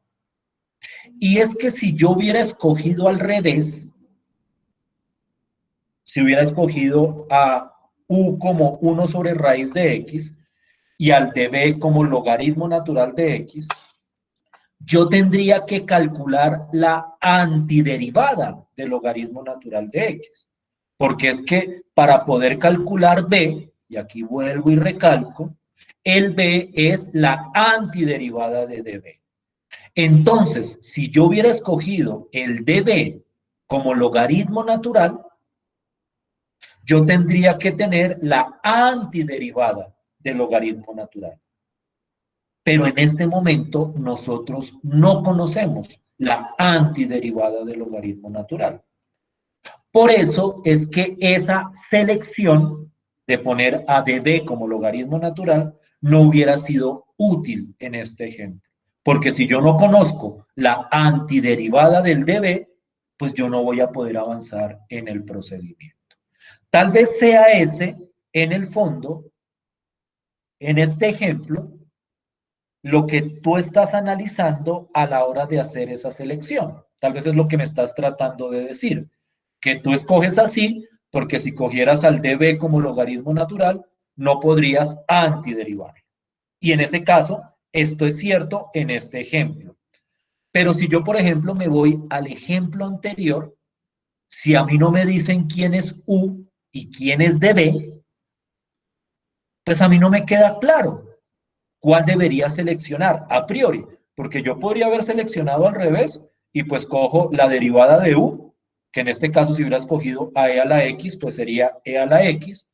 Y es que si yo hubiera escogido al revés, si hubiera escogido a u como 1 sobre raíz de x y al db como logaritmo natural de x, yo tendría que calcular la antiderivada del logaritmo natural de x. Porque es que para poder calcular b, y aquí vuelvo y recalco, el b es la antiderivada de db. Entonces, si yo hubiera escogido el db como logaritmo natural, yo tendría que tener la antiderivada del logaritmo natural. Pero en este momento nosotros no conocemos la antiderivada del logaritmo natural. Por eso es que esa selección de poner a db como logaritmo natural no hubiera sido útil en este ejemplo. Porque si yo no conozco la antiderivada del db, pues yo no voy a poder avanzar en el procedimiento. Tal vez sea ese, en el fondo, en este ejemplo, lo que tú estás analizando a la hora de hacer esa selección. Tal vez es lo que me estás tratando de decir, que tú escoges así, porque si cogieras al db como logaritmo natural, no podrías antiderivar. Y en ese caso, esto es cierto en este ejemplo. Pero si yo, por ejemplo, me voy al ejemplo anterior, si a mí no me dicen quién es u y quién es db, pues a mí no me queda claro cuál debería seleccionar a priori, porque yo podría haber seleccionado al revés y pues cojo la derivada de u, que en este caso si hubiera escogido a e a la x, pues sería e a la x,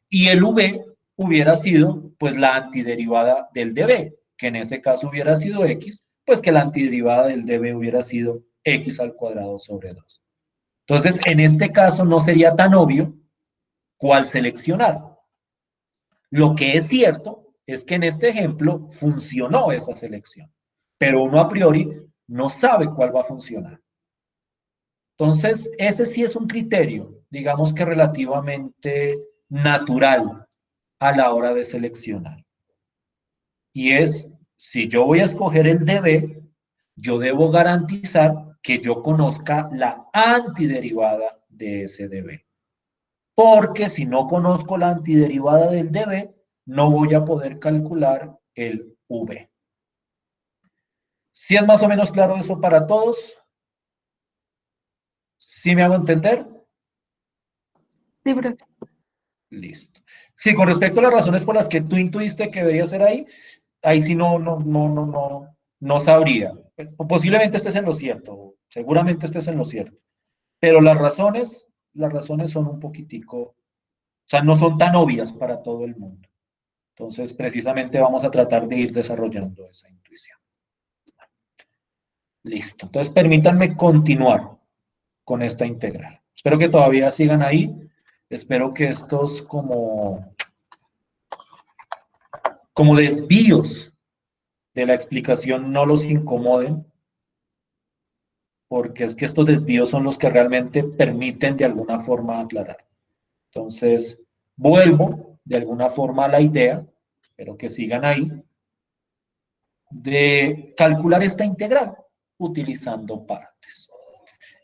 y el v hubiera sido pues la antiderivada del db, que en ese caso hubiera sido x, pues que la antiderivada del db hubiera sido x al cuadrado sobre 2. Entonces, en este caso no sería tan obvio cuál seleccionar. Lo que es cierto es que en este ejemplo funcionó esa selección, pero uno a priori no sabe cuál va a funcionar. Entonces, ese sí es un criterio, digamos que relativamente natural a la hora de seleccionar. Y es, si yo voy a escoger el DB, yo debo garantizar que yo conozca la antiderivada de ese DB. Porque si no conozco la antiderivada del DB, no voy a poder calcular el V. ¿Sí es más o menos claro eso para todos? ¿Sí me hago entender? Sí, profe. Listo. Sí, con respecto a las razones por las que tú intuiste que debería ser ahí sí no sabría. Posiblemente estés en lo cierto, seguramente estés en lo cierto. Pero las razones son un poquitico, o sea, no son tan obvias para todo el mundo. Entonces, precisamente vamos a tratar de ir desarrollando esa intuición. Listo. Entonces, permítanme continuar con esta integral. Espero que todavía sigan ahí. Espero que estos como desvíos de la explicación no los incomoden, porque es que estos desvíos son los que realmente permiten de alguna forma aclarar. Entonces, vuelvo de alguna forma a la idea, espero que sigan ahí, de calcular esta integral utilizando partes.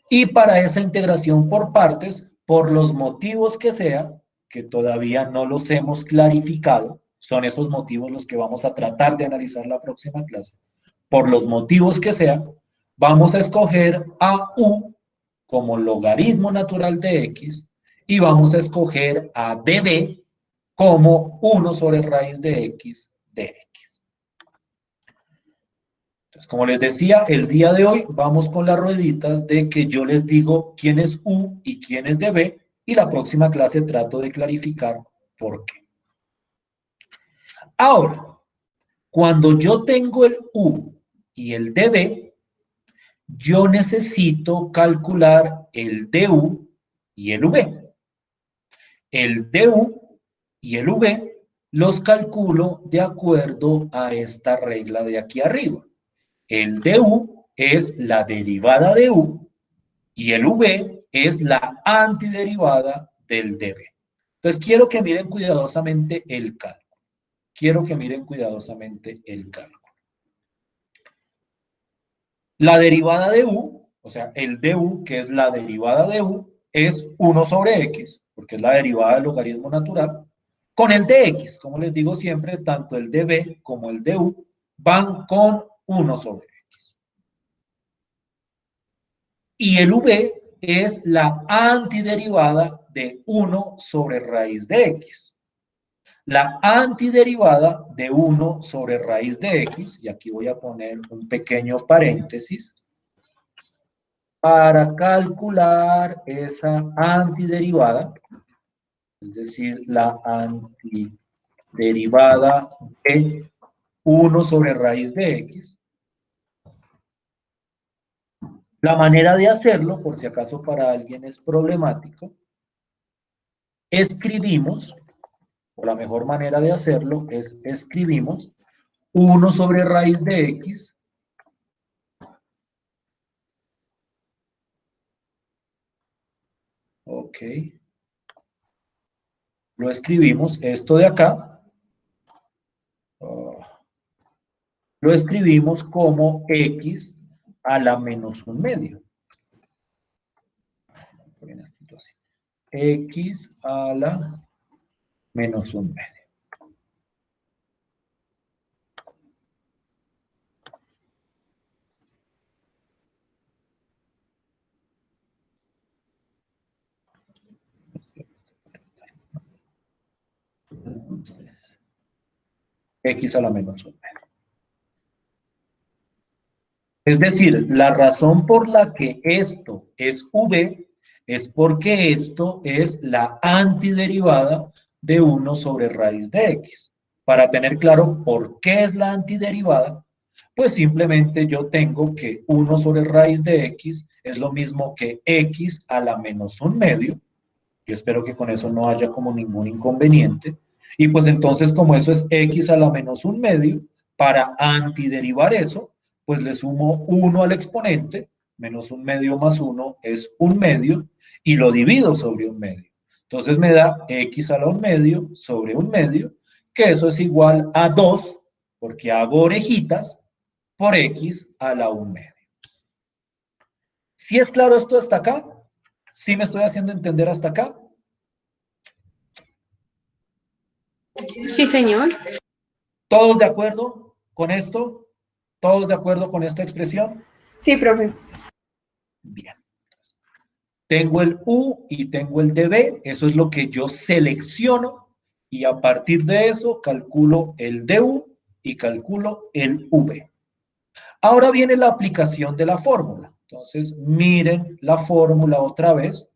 Y para esa integración por partes, por los motivos que sea, que todavía no los hemos clarificado, son esos motivos los que vamos a tratar de analizar la próxima clase. Por los motivos que sea, vamos a escoger a u como logaritmo natural de x y vamos a escoger a db como 1 sobre raíz de x de x. Entonces, como les decía, el día de hoy vamos con las rueditas de que yo les digo quién es u y quién es db y la próxima clase trato de clarificar por qué. Ahora, cuando yo tengo el u y el db, yo necesito calcular el du y el v. El du y el v los calculo de acuerdo a esta regla de aquí arriba. El du es la derivada de u y el v es la antiderivada del db. Entonces quiero que miren cuidadosamente el cálculo. Quiero que miren cuidadosamente el cálculo. La derivada de u, o sea, el du, que es la derivada de u, es 1 sobre x, porque es la derivada del logaritmo natural, con el de x. Como les digo siempre, tanto el db como el du van con 1 sobre x. Y el v es la antiderivada de 1 sobre raíz de x. La antiderivada de 1 sobre raíz de x, y aquí voy a poner un pequeño paréntesis, para calcular esa antiderivada, es decir, la antiderivada de 1 sobre raíz de x. La manera de hacerlo, por si acaso para alguien es problemático, escribimos, o la mejor manera de hacerlo es escribimos 1 sobre raíz de x ok, lo escribimos, esto de acá, lo escribimos como x a la menos un medio. X a la menos un medio. X a la menos un medio. Es decir, la razón por la que esto es v es porque esto es la antiderivada de 1 sobre raíz de x. Para tener claro por qué es la antiderivada, pues simplemente yo tengo que 1 sobre raíz de x es lo mismo que x a la menos 1/2. Yo espero que con eso no haya como ningún inconveniente. Y pues entonces, como eso es x a la menos 1/2, para antiderivar eso, pues le sumo 1 al exponente, menos 1/2 más 1 es 1/2, y lo divido sobre 1/2. Entonces me da x a la 1/2 sobre 1/2, que eso es igual a 2, porque hago orejitas, por x a la 1/2. ¿Sí es claro esto hasta acá? ¿Sí me estoy haciendo entender hasta acá? Sí, señor. ¿Todos de acuerdo con esto? ¿Todos de acuerdo con esta expresión? Sí, profe. Bien. Tengo el U y tengo el dB, eso es lo que yo selecciono, y a partir de eso calculo el DU y calculo el V. Ahora viene la aplicación de la fórmula. Entonces, miren la fórmula otra vez.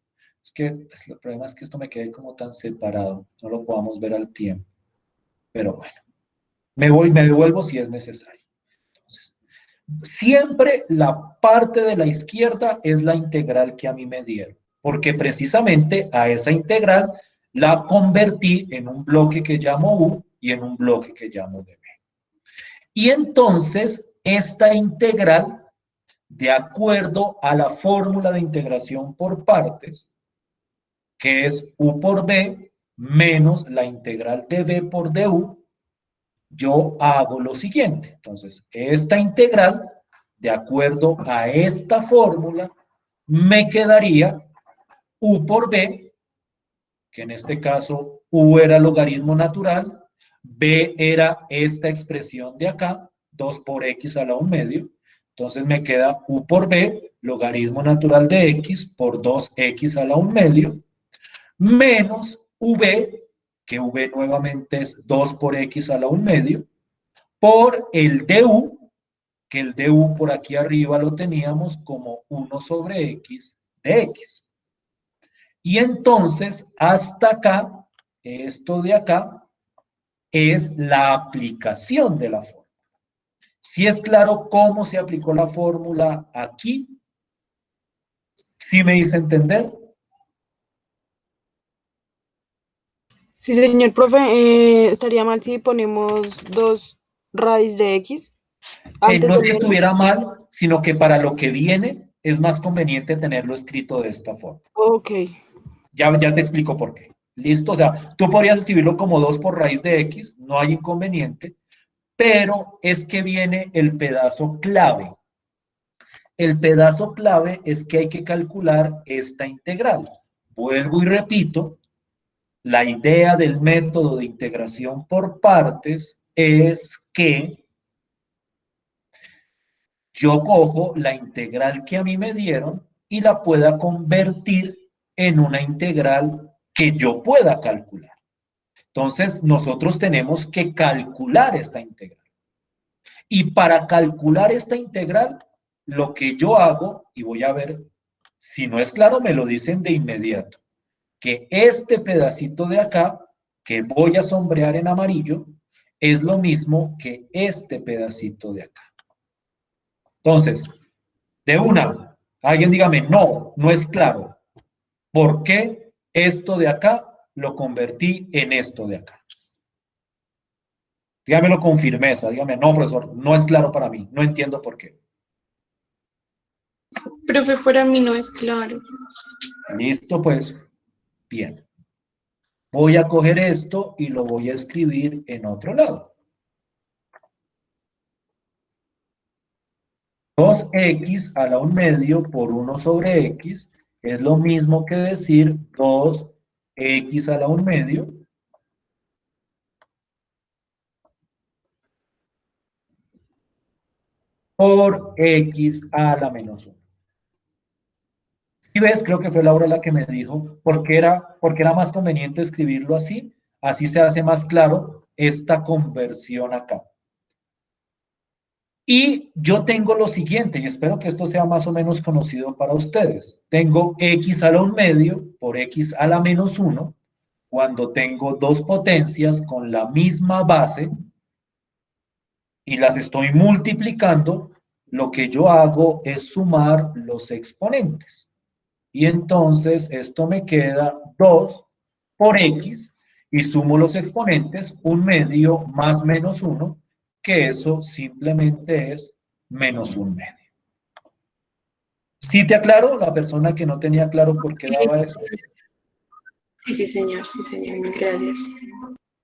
Es que el problema es que esto me quede como tan separado, no lo podamos ver al tiempo. Pero bueno, me devuelvo si es necesario. Entonces, siempre la parte de la izquierda es la integral que a mí me dieron, porque precisamente a esa integral la convertí en un bloque que llamo U y en un bloque que llamo dB. Y entonces, esta integral, de acuerdo a la fórmula de integración por partes, que es U por B menos la integral de B por DU, yo hago lo siguiente. Entonces, esta integral, de acuerdo a esta fórmula, me quedaría U por B, que en este caso U era logaritmo natural, B era esta expresión de acá, 2 por x a la 1/2. Entonces me queda U por B, logaritmo natural de x por 2x a la 1/2, menos V, que V nuevamente es 2 por x a la 1/2, por el du, que el du por aquí arriba lo teníamos como 1 sobre x de x. Y entonces, hasta acá, esto de acá, es la aplicación de la fórmula. ¿Sí es claro cómo se aplicó la fórmula aquí? ¿Sí me hice entender? Sí, señor profe, estaría mal si ponemos 2 raíz de x antes No de es que menos. estuviera mal, sino que para lo que viene es más conveniente tenerlo escrito de esta forma. Ok, Ya te explico por qué. ¿Listo? O sea, tú podrías escribirlo como 2 por raíz de x, no hay inconveniente, pero es que viene el pedazo clave. El pedazo clave es que hay que calcular esta integral. Vuelvo y repito, la idea del método de integración por partes es que yo cojo la integral que a mí me dieron y la pueda convertir en una integral que yo pueda calcular. Entonces, nosotros tenemos que calcular esta integral. Y para calcular esta integral, lo que yo hago, y voy a ver, si no es claro, me lo dicen de inmediato, que este pedacito de acá, que voy a sombrear en amarillo, es lo mismo que este pedacito de acá. Entonces, de una, alguien dígame, no, no es claro. ¿Por qué esto de acá lo convertí en esto de acá? Dígamelo con firmeza, dígame, no, profesor, no es claro para mí, no entiendo por qué. Profe, para mí no es claro. Listo, pues, bien. Voy a coger esto y lo voy a escribir en otro lado. 2x a la 1/2 por 1 sobre x es lo mismo que decir 2x a la 1/2 por x a la menos 1. Y ves, creo que fue Laura la que me dijo porque era más conveniente escribirlo así, así se hace más claro esta conversión acá. Y yo tengo lo siguiente, y espero que esto sea más o menos conocido para ustedes. Tengo x a la 1/2 por x a la menos 1, cuando tengo dos potencias con la misma base y las estoy multiplicando, lo que yo hago es sumar los exponentes. Y entonces esto me queda 2 por x, y sumo los exponentes, 1/2 más menos 1, que eso simplemente es menos 1/2. ¿Sí te aclaro? La persona que no tenía claro por qué daba eso. Sí, señor, mil gracias.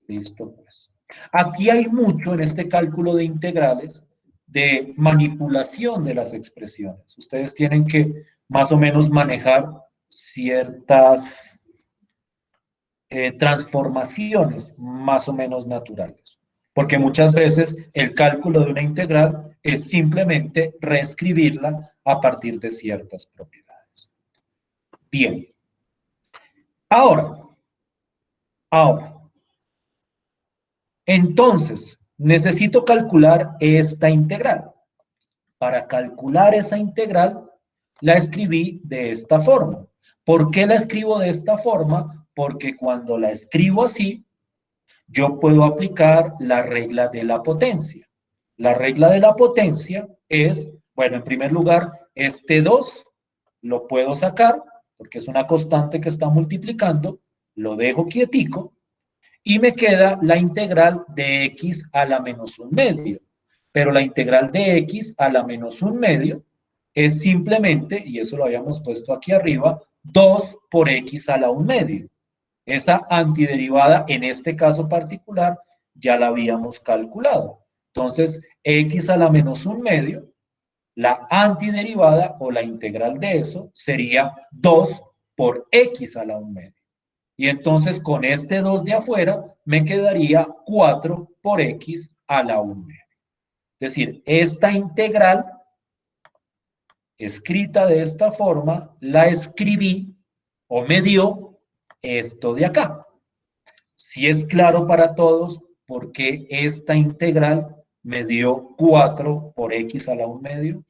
Listo, pues. Aquí hay mucho en este cálculo de integrales de manipulación de las expresiones. Ustedes tienen que más o menos manejar ciertas transformaciones más o menos naturales. Porque muchas veces el cálculo de una integral es simplemente reescribirla a partir de ciertas propiedades. Bien. Ahora, entonces, necesito calcular esta integral. Para calcular esa integral, la escribí de esta forma. ¿Por qué la escribo de esta forma? Porque cuando la escribo así, yo puedo aplicar la regla de la potencia. La regla de la potencia es, bueno, en primer lugar, este 2 lo puedo sacar, porque es una constante que está multiplicando, lo dejo quietico, y me queda la integral de x a la menos 1/2. Pero la integral de x a la menos 1/2 es simplemente, y eso lo habíamos puesto aquí arriba, 2 por x a la 1/2. Esa antiderivada, en este caso particular, ya la habíamos calculado. Entonces, x a la menos 1/2, la antiderivada o la integral de eso sería 2 por x a la 1/2. Y entonces con este 2 de afuera me quedaría 4 por x a la 1/2. Es decir, esta integral escrita de esta forma la escribí o me dio esto de acá. Si es claro para todos por qué esta integral me dio 4 por x a la 1/2.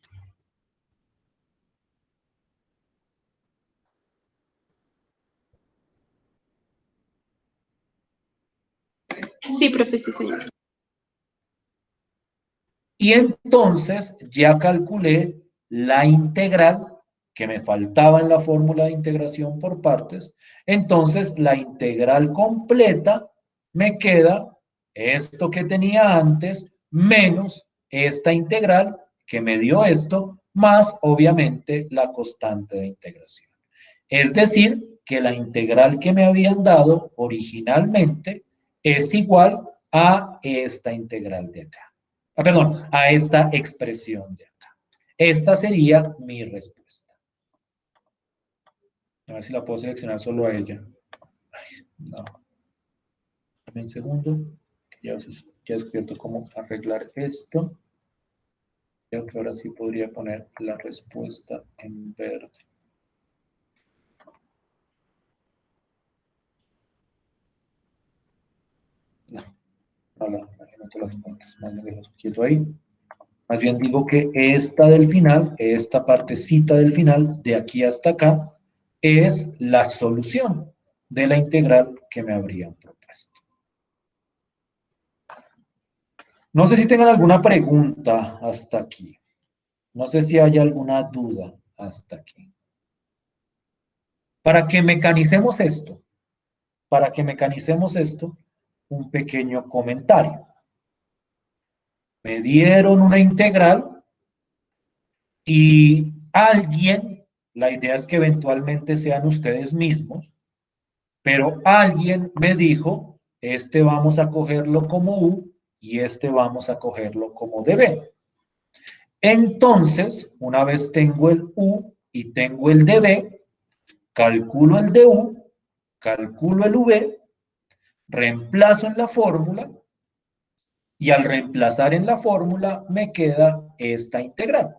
Sí, profe, sí, señor. Y entonces ya calculé la integral que me faltaba en la fórmula de integración por partes. Entonces la integral completa me queda esto que tenía antes menos esta integral que me dio esto, más obviamente la constante de integración. Es decir, que la integral que me habían dado originalmente es igual a esta integral de acá. Perdón, a esta expresión de acá. Esta sería mi respuesta. A ver si la puedo seleccionar solo a ella. Ay, no. Dame un segundo. Ya he descubierto cómo arreglar esto. Creo que ahora sí podría poner la respuesta en verde. No te las pongas. Más bien los quieto ahí. Más bien digo que esta del final, esta partecita del final, de aquí hasta acá, es la solución de la integral que me habrían propuesto. No sé si tengan alguna pregunta hasta aquí. No sé si hay alguna duda hasta aquí. Para que mecanicemos esto, un pequeño comentario. Me dieron una integral y alguien, la idea es que eventualmente sean ustedes mismos, pero alguien me dijo, este vamos a cogerlo como u y este vamos a cogerlo como db. Entonces, una vez tengo el u y tengo el db, calculo el du, calculo el v, reemplazo en la fórmula y al reemplazar en la fórmula me queda esta integral.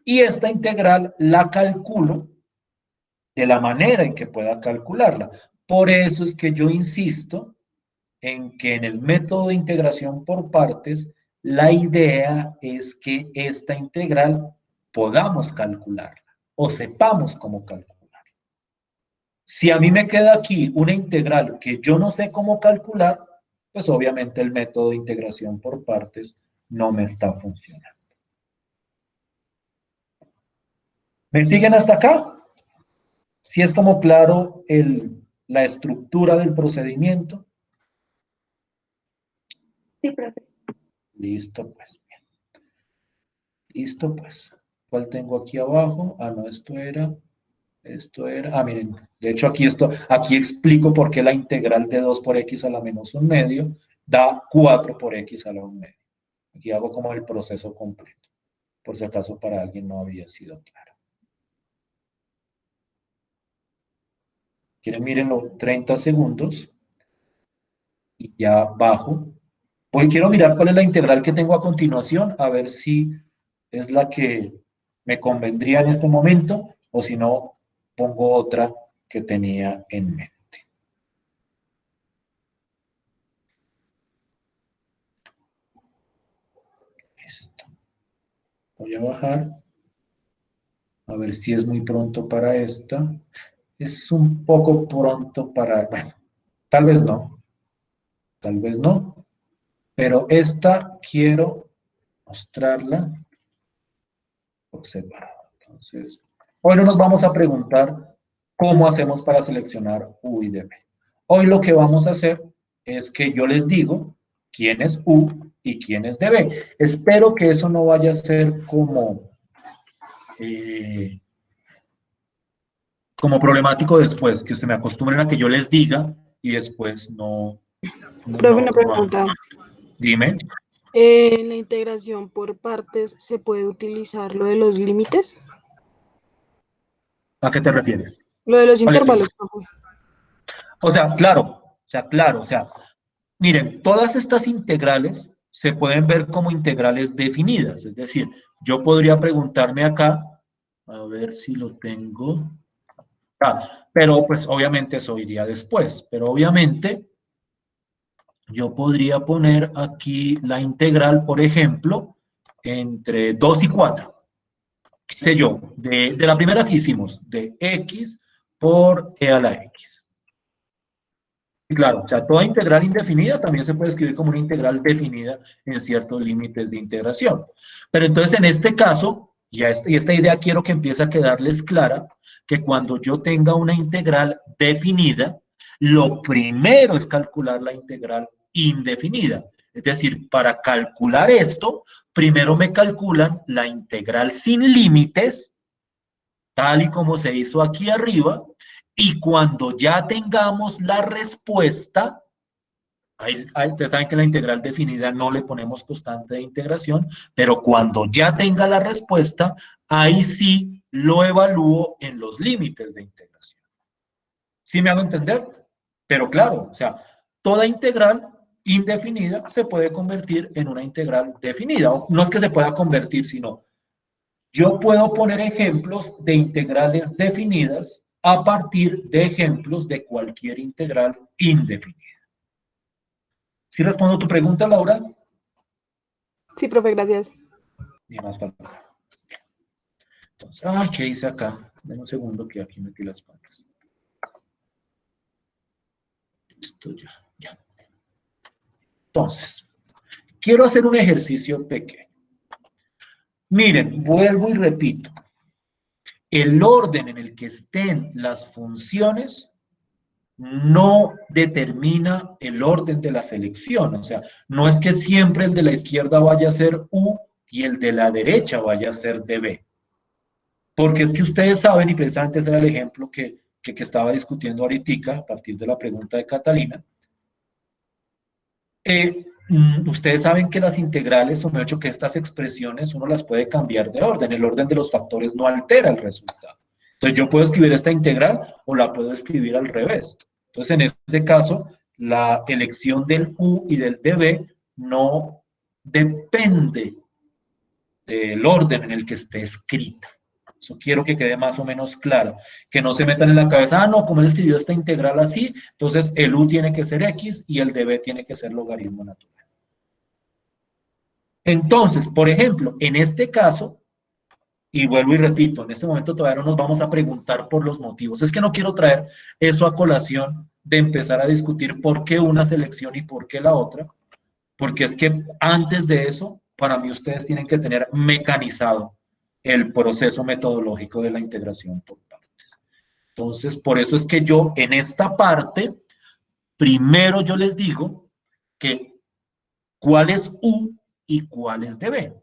Y esta integral la calculo de la manera en que pueda calcularla. Por eso es que yo insisto en que en el método de integración por partes, la idea es que esta integral podamos calcularla o sepamos cómo calcularla. Si a mí me queda aquí una integral que yo no sé cómo calcular, pues obviamente el método de integración por partes no me está funcionando. ¿Me siguen hasta acá? ¿Sí es como claro la estructura del procedimiento? Sí, profe. Listo, pues. Bien. Listo, pues. ¿Cuál tengo aquí abajo? Ah, no, esto era, miren, de hecho aquí explico por qué la integral de 2 por x a la menos 1/2 da 4 por x a la 1/2. Aquí hago como el proceso completo, por si acaso para alguien no había sido claro. Quieren, mírenlo, 30 segundos y ya bajo. Hoy quiero mirar cuál es la integral que tengo a continuación, a ver si es la que me convendría en este momento o si no, pongo otra que tenía en mente. Listo. Voy a bajar, a ver si es muy pronto para esta. Es un poco pronto para, bueno, tal vez no, pero esta quiero mostrarla por separado. Entonces, hoy no nos vamos a preguntar cómo hacemos para seleccionar U y D B. Hoy lo que vamos a hacer es que yo les digo quién es U y quién es DB. Espero que eso no vaya a ser como problemático después, que usted me acostumbren a que yo les diga y después Profe, una pregunta. Dime. En la integración por partes, ¿se puede utilizar lo de los límites? ¿A qué te refieres? Lo de los ¿Cuál es el intervalos, límite? profe. O sea, miren, todas estas integrales se pueden ver como integrales definidas, es decir, yo podría preguntarme acá, a ver si lo tengo, pero pues obviamente eso iría después, pero obviamente yo podría poner aquí la integral, por ejemplo, entre 2 y 4, qué sé yo, de la primera que hicimos, de x por e a la x. Y claro, o sea, toda integral indefinida también se puede escribir como una integral definida en ciertos límites de integración. Pero entonces en este caso, y esta idea quiero que empiece a quedarles clara, que cuando yo tenga una integral definida, lo primero es calcular la integral indefinida. Es decir, para calcular esto, primero me calculan la integral sin límites, tal y como se hizo aquí arriba, y cuando ya tengamos la respuesta, ustedes saben que la integral definida no le ponemos constante de integración, pero cuando ya tenga la respuesta, ahí sí lo evalúo en los límites de integración. ¿Sí me hago entender? Pero claro, o sea, toda integral indefinida se puede convertir en una integral definida. No es que se pueda convertir, sino yo puedo poner ejemplos de integrales definidas a partir de ejemplos de cualquier integral indefinida. ¿Sí respondo tu pregunta, Laura? Sí, profe, gracias. Ni más falta. Entonces, ¿qué hice acá? Dame un segundo que aquí metí las patas. Listo, ya. Entonces, quiero hacer un ejercicio pequeño. Miren, vuelvo y repito. El orden en el que estén las funciones no determina el orden de la selección. O sea, no es que siempre el de la izquierda vaya a ser U y el de la derecha vaya a ser DB. Porque es que ustedes saben, y precisamente ese era el ejemplo que estaba discutiendo ahorita a partir de la pregunta de Catalina, ustedes saben que las integrales, o mejor dicho, que estas expresiones uno las puede cambiar de orden. El orden de los factores no altera el resultado. Entonces yo puedo escribir esta integral o la puedo escribir al revés. Entonces en ese caso, la elección del U y del DB no depende del orden en el que esté escrita. Eso quiero que quede más o menos claro, que no se metan en la cabeza, no, como él escribió esta integral así, entonces el U tiene que ser X y el DB tiene que ser logaritmo natural. Entonces, por ejemplo, en este caso, y vuelvo y repito, en este momento todavía no nos vamos a preguntar por los motivos. Es que no quiero traer eso a colación de empezar a discutir por qué una selección y por qué la otra, porque es que antes de eso, para mí ustedes tienen que tener mecanizado el proceso metodológico de la integración por partes. Entonces, por eso es que yo en esta parte, primero yo les digo que cuál es U y cuál es DB.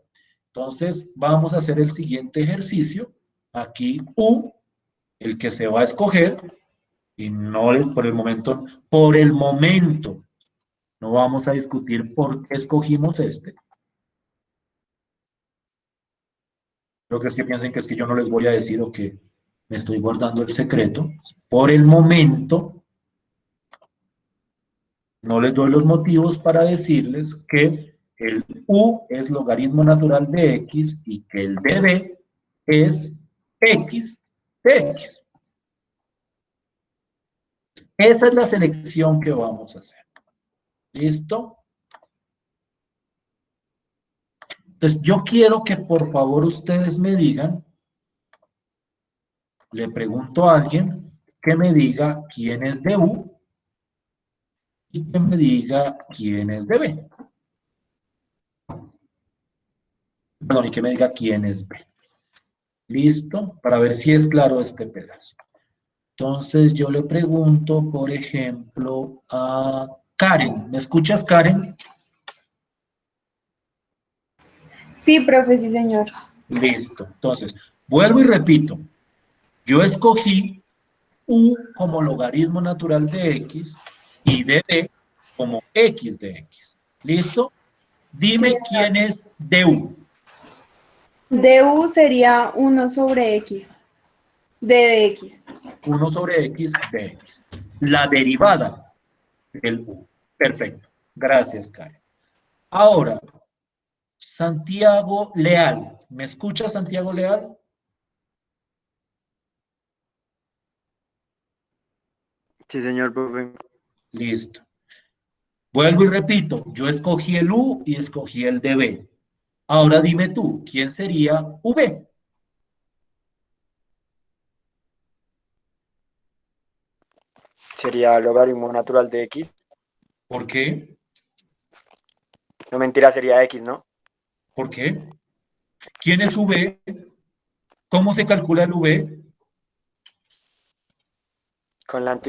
Entonces, vamos a hacer el siguiente ejercicio. Aquí U, el que se va a escoger, y no es por el momento, no vamos a discutir por qué escogimos este. Creo que es que piensen que es que yo no les voy a decir o que me estoy guardando el secreto. Por el momento, no les doy los motivos para decirles que el U es logaritmo natural de X y que el dB es X de X. Esa es la selección que vamos a hacer. ¿Listo? Entonces, yo quiero que por favor ustedes me digan, le pregunto a alguien que me diga quién es de U y que me diga quién es de B. Perdón, y que me diga quién es B. ¿Listo? Para ver si es claro este pedazo. Entonces, yo le pregunto, por ejemplo, a Karen. ¿Me escuchas, Karen? Sí, profe, sí, señor. Listo. Entonces, vuelvo y repito. Yo escogí U como logaritmo natural de X y dB como X de X. ¿Listo? Dime quién es du. Du sería 1 sobre X, d de X. 1 sobre X de X. La derivada del U. Perfecto. Gracias, Karen. Ahora, Santiago Leal. ¿Me escucha, Santiago Leal? Sí, señor profe. Listo. Vuelvo y repito, yo escogí el U y escogí el dB. Ahora dime tú, ¿quién sería V? Sería logaritmo natural de X. ¿Por qué? No, mentira, sería X, ¿no? ¿Por qué? ¿Quién es V? ¿Cómo se calcula el V? Con la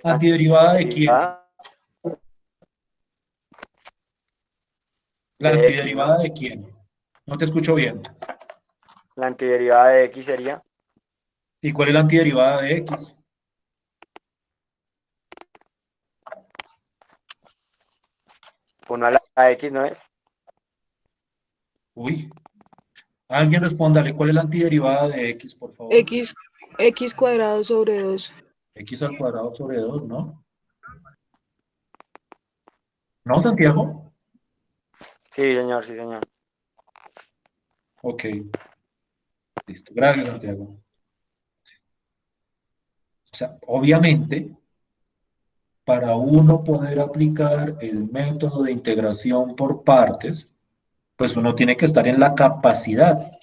¿Antiderivada de quién? antiderivada ¿La de X, antiderivada ¿no? de quién? No te escucho bien. La antiderivada de X sería ¿Y cuál es la antiderivada de X? 1 a la X, ¿no es? Uy. Alguien respóndale, ¿cuál es la antiderivada de X, por favor? X cuadrado sobre 2. X al cuadrado sobre 2, ¿no? ¿No, Santiago? Sí, señor, sí, señor. Ok. Listo. Gracias, Santiago. O sea, obviamente, para uno poder aplicar el método de integración por partes, pues uno tiene que estar en la capacidad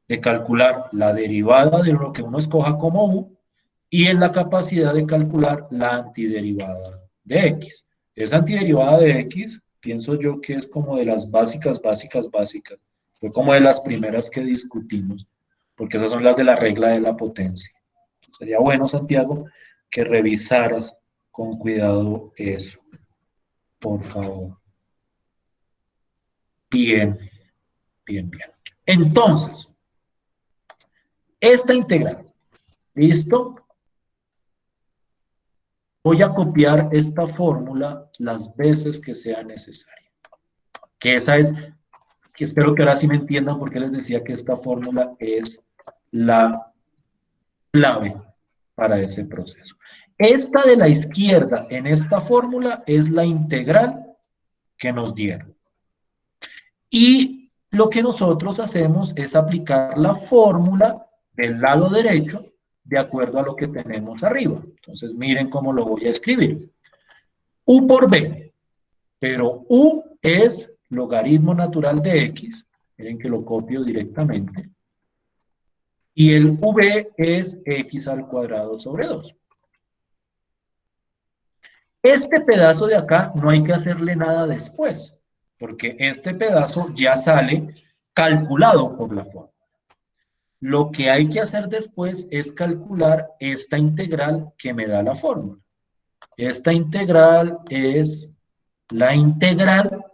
de calcular la derivada de lo que uno escoja como U y en la capacidad de calcular la antiderivada de X. Esa antiderivada de X, pienso yo que es como de las básicas. Fue como de las primeras que discutimos, porque esas son las de la regla de la potencia. Sería bueno, Santiago, que revisaras con cuidado eso, por favor. Bien, bien. Entonces, esta integral, ¿listo? Voy a copiar esta fórmula las veces que sea necesaria. Que esa es, que espero que ahora sí me entiendan por qué les decía que esta fórmula es la clave para ese proceso. Esta de la izquierda en esta fórmula es la integral que nos dieron. Y lo que nosotros hacemos es aplicar la fórmula del lado derecho de acuerdo a lo que tenemos arriba. Entonces, miren cómo lo voy a escribir. U por B, pero U es logaritmo natural de X. Miren que lo copio directamente. Y el V es X al cuadrado sobre 2. Este pedazo de acá no hay que hacerle nada después, porque este pedazo ya sale calculado por la fórmula. Lo que hay que hacer después es calcular esta integral que me da la fórmula. Esta integral es la integral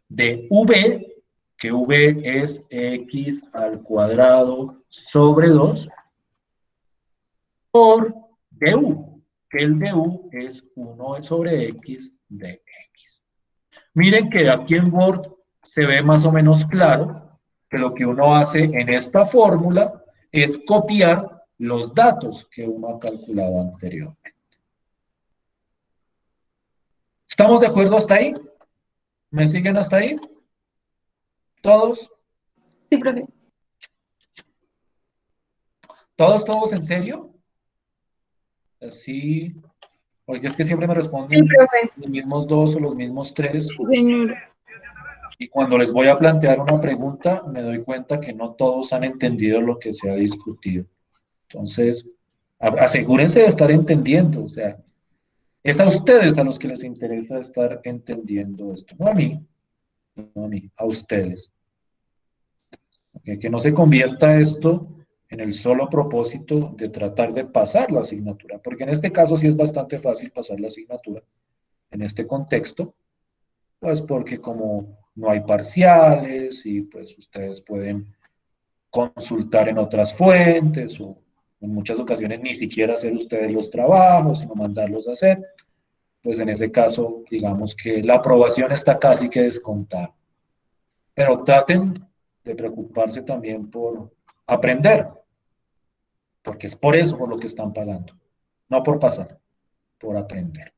de v, que v es x al cuadrado sobre 2, por du, que el du es 1 sobre x de x. Miren que aquí en Word se ve más o menos claro que lo que uno hace en esta fórmula es copiar los datos que uno ha calculado anteriormente. ¿Estamos de acuerdo hasta ahí? ¿Me siguen hasta ahí? ¿Todos? Sí, profe. ¿Todos en serio? Así, porque es que siempre me Sí, responden profe. los mismos 2 o los mismos 3. Sí, señor. Y cuando les voy a plantear una pregunta, me doy cuenta que no todos han entendido lo que se ha discutido. Entonces, asegúrense de estar entendiendo, o sea, es a ustedes a los que les interesa estar entendiendo esto, no a mí, no a mí, a ustedes. Que no se convierta esto en el solo propósito de tratar de pasar la asignatura, porque en este caso sí es bastante fácil pasar la asignatura, en este contexto, pues porque como no hay parciales y pues ustedes pueden consultar en otras fuentes o en muchas ocasiones ni siquiera hacer ustedes los trabajos, sino mandarlos a hacer, pues en ese caso digamos que la aprobación está casi que descontada. Pero traten de preocuparse también por aprender, porque es por eso por lo que están pagando, no por pasar, por aprender.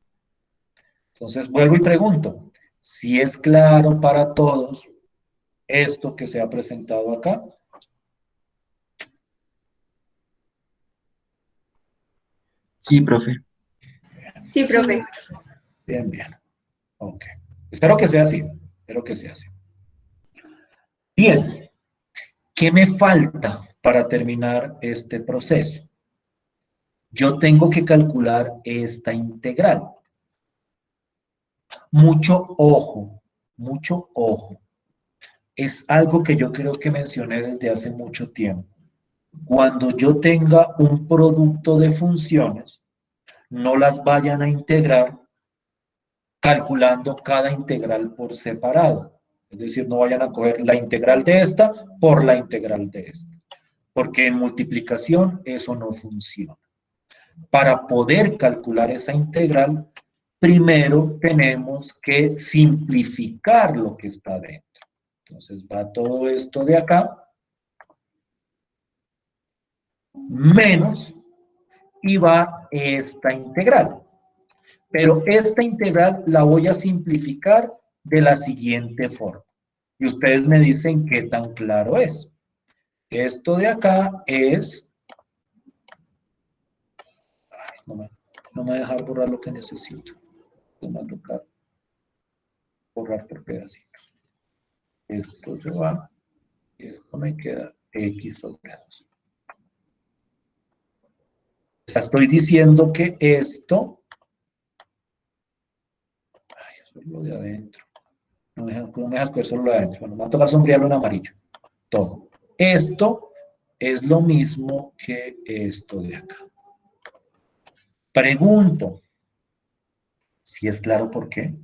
Entonces vuelvo y pregunto, si es claro para todos esto que se ha presentado acá. Sí, profe. Sí, profe. Bien, bien. Ok. Espero que sea así. Espero que sea así. Bien. ¿Qué me falta para terminar este proceso? Yo tengo que calcular esta integral. Mucho ojo, mucho ojo. Es algo que yo creo que mencioné desde hace mucho tiempo. Cuando yo tenga un producto de funciones, no las vayan a integrar calculando cada integral por separado. Es decir, no vayan a coger la integral de esta por la integral de esta. Porque en multiplicación eso no funciona. Para poder calcular esa integral, primero tenemos que simplificar lo que está dentro. Entonces va todo esto de acá, menos, y va esta integral. Pero esta integral la voy a simplificar de la siguiente forma. Y ustedes me dicen qué tan claro es. Esto de acá es... Ay, no me deja borrar lo que necesito. No me va a tocar borrar por pedacitos. Esto se va. Y esto me queda x sobre 2. Ya estoy diciendo que esto... Ay, eso es lo de adentro. No me dejas coger solo lo de adentro. Bueno, me va a tocar sombrearlo en amarillo. Todo. Esto es lo mismo que esto de acá. Pregunto, si es claro por qué.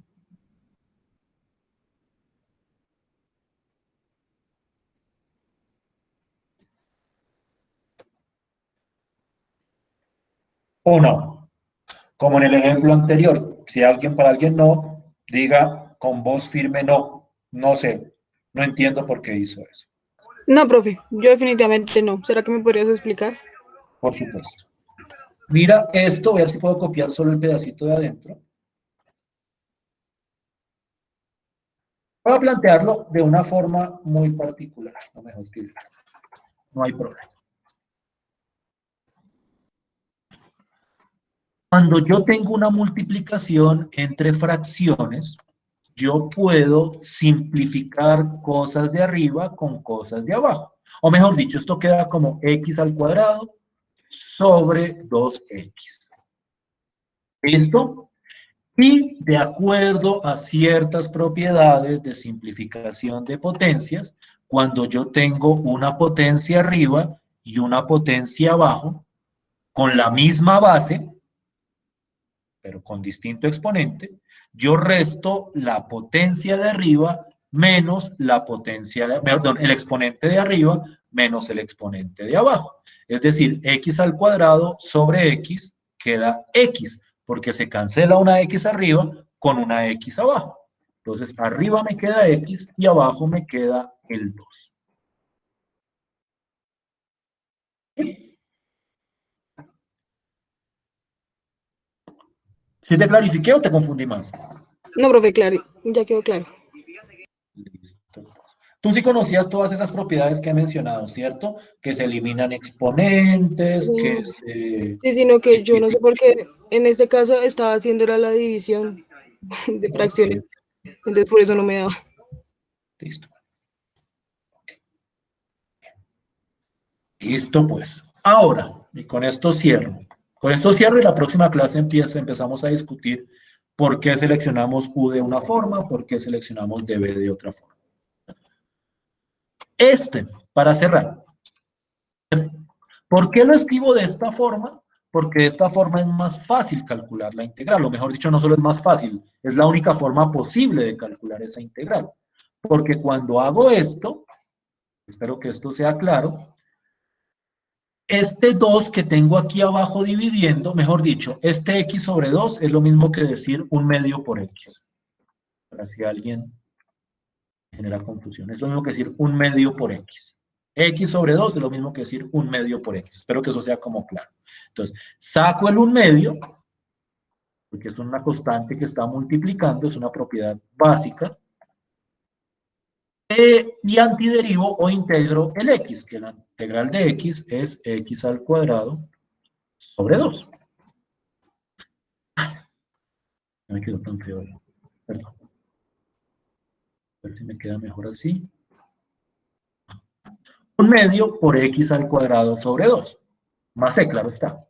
¿O no? Como en el ejemplo anterior, si alguien para alguien no, diga con voz firme no. No sé, no entiendo por qué hizo eso. No, profe, yo definitivamente no. ¿Será que me podrías explicar? Por supuesto. Mira esto, voy a ver si puedo copiar solo el pedacito de adentro. Voy a plantearlo de una forma muy particular. No me dejo escribir. No hay problema. Cuando yo tengo una multiplicación entre fracciones, yo puedo simplificar cosas de arriba con cosas de abajo. O mejor dicho, esto queda como x al cuadrado sobre 2x. ¿Listo? Y de acuerdo a ciertas propiedades de simplificación de potencias, cuando yo tengo una potencia arriba y una potencia abajo con la misma base, pero con distinto exponente. Yo resto la potencia de arriba menos la potencia, perdón, el exponente de arriba menos el exponente de abajo. Es decir, x al cuadrado sobre x queda x, porque se cancela una x arriba con una x abajo. Entonces, arriba me queda x y abajo me queda el 2. ¿Sí te clarifiqué o te confundí más? No, profe, claro, ya quedó claro. Listo. Tú sí conocías todas esas propiedades que he mencionado, ¿cierto? Que se eliminan exponentes, que se... Sí, sino que yo no sé por qué en este caso estaba haciendo era la división de fracciones, entonces por eso no me daba. Listo. Listo, pues. Ahora, y con esto cierro. Con esto cierro y la próxima clase empezamos a discutir por qué seleccionamos U de una forma, por qué seleccionamos DB de otra forma. Para cerrar. ¿Por qué lo escribo de esta forma? Porque de esta forma es más fácil calcular la integral, o mejor dicho, no solo es más fácil, es la única forma posible de calcular esa integral. Porque cuando hago esto, espero que esto sea claro, este 2 que tengo aquí abajo dividiendo, mejor dicho, este x sobre 2 es lo mismo que decir 1/2 por x. Para si alguien genera confusión, es lo mismo que decir 1/2 por x. X sobre 2 es lo mismo que decir 1/2 por x. Espero que eso sea como claro. Entonces, saco el 1/2, porque es una constante que está multiplicando, es una propiedad básica, y antiderivo o integro el x, que la integral de x es x al cuadrado sobre 2. No me quedó tan feo. Perdón. A ver si me queda mejor así. 1/2 por x al cuadrado sobre 2. Más c, claro está.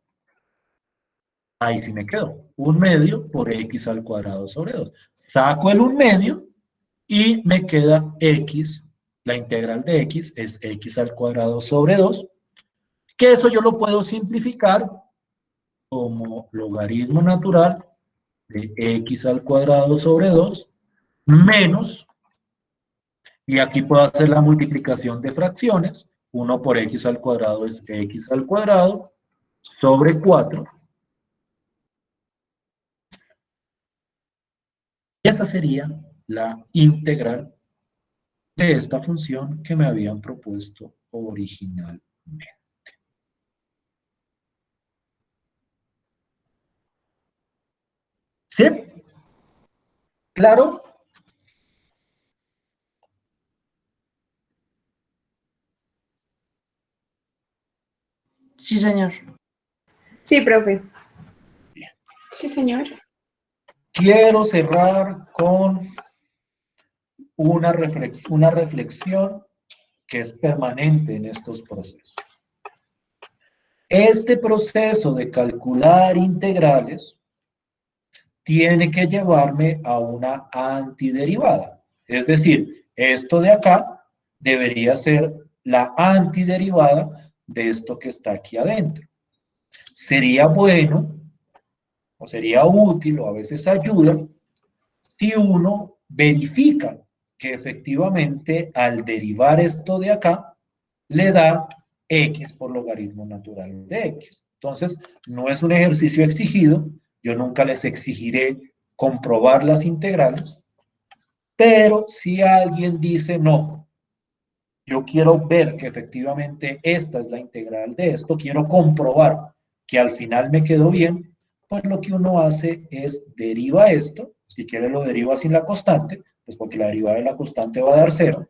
Ahí sí me quedó. 1/2 por x al cuadrado sobre 2. Saco el 1/2 y me queda x. La integral de x es x al cuadrado sobre 2. Que eso yo lo puedo simplificar como logaritmo natural de x al cuadrado sobre 2 menos, y aquí puedo hacer la multiplicación de fracciones, 1 por x al cuadrado es x al cuadrado sobre 4. Y esa sería la integral de esta función que me habían propuesto originalmente. ¿Sí? ¿Claro? Sí, señor. Sí, profe. Sí, señor. Quiero cerrar con una reflexión que es permanente en estos procesos. Este proceso de calcular integrales tiene que llevarme a una antiderivada. Es decir, esto de acá debería ser la antiderivada de esto que está aquí adentro. Sería bueno, o sería útil, o a veces ayuda, si uno verifica que efectivamente al derivar esto de acá, le da x por logaritmo natural de x. Entonces, no es un ejercicio exigido, yo nunca les exigiré comprobar las integrales, pero si alguien dice no, yo quiero ver que efectivamente esta es la integral de esto, quiero comprobar que al final me quedó bien, pues lo que uno hace es deriva esto, si quiere lo deriva sin la constante, pues porque la derivada de la constante va a dar 0.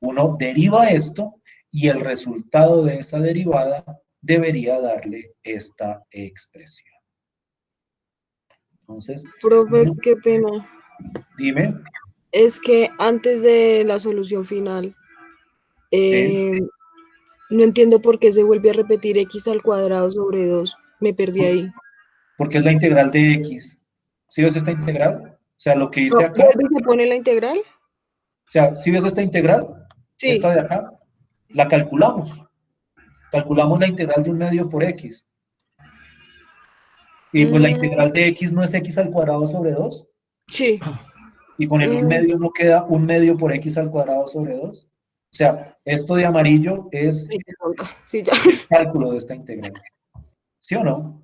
Uno deriva esto y el resultado de esa derivada debería darle esta expresión. Entonces, Profe, qué pena. dime. Es que antes de la solución final, no entiendo por qué se vuelve a repetir x al cuadrado sobre 2. Me perdí ahí. Porque es la integral de x. ¿Sí ves esta integral? O sea, lo que hice No, acá, ¿vuelve y se pone la integral? o sea, ¿sí ves esta integral? Sí. esta de acá, la calculamos. Calculamos la integral de un medio por x. Y pues la integral de x no es x al cuadrado sobre 2. Sí. Y con el 1 medio no queda 1 medio por x al cuadrado sobre 2. O sea, esto de amarillo es Sí, ya. el cálculo de esta integral. ¿Sí o no?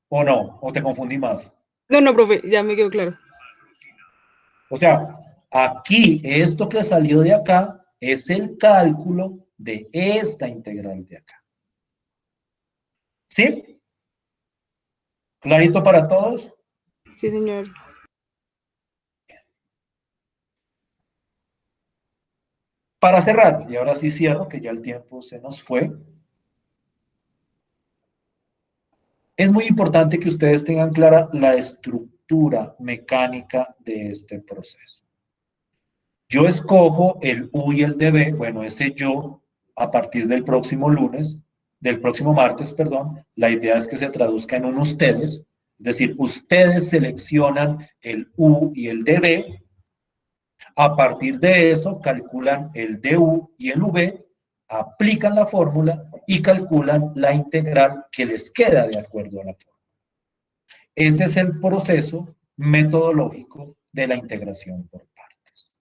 ¿O no? ¿O te confundí más? No, profe, ya me quedó claro. O sea, aquí, esto que salió de acá es el cálculo de esta integral de acá. ¿Sí? ¿Clarito para todos? Sí, señor. Para cerrar, y ahora sí cierro, que ya el tiempo se nos fue. Es muy importante que ustedes tengan clara la estructura mecánica de este proceso. Yo escojo el U y el DB, bueno, ese yo, a partir del próximo lunes, del próximo martes, perdón, la idea es que se traduzca en un ustedes, es decir, ustedes seleccionan el U y el DB, a partir de eso calculan el DU y el V, aplican la fórmula y calculan la integral que les queda de acuerdo a la fórmula. Ese es el proceso metodológico de la integración por partes.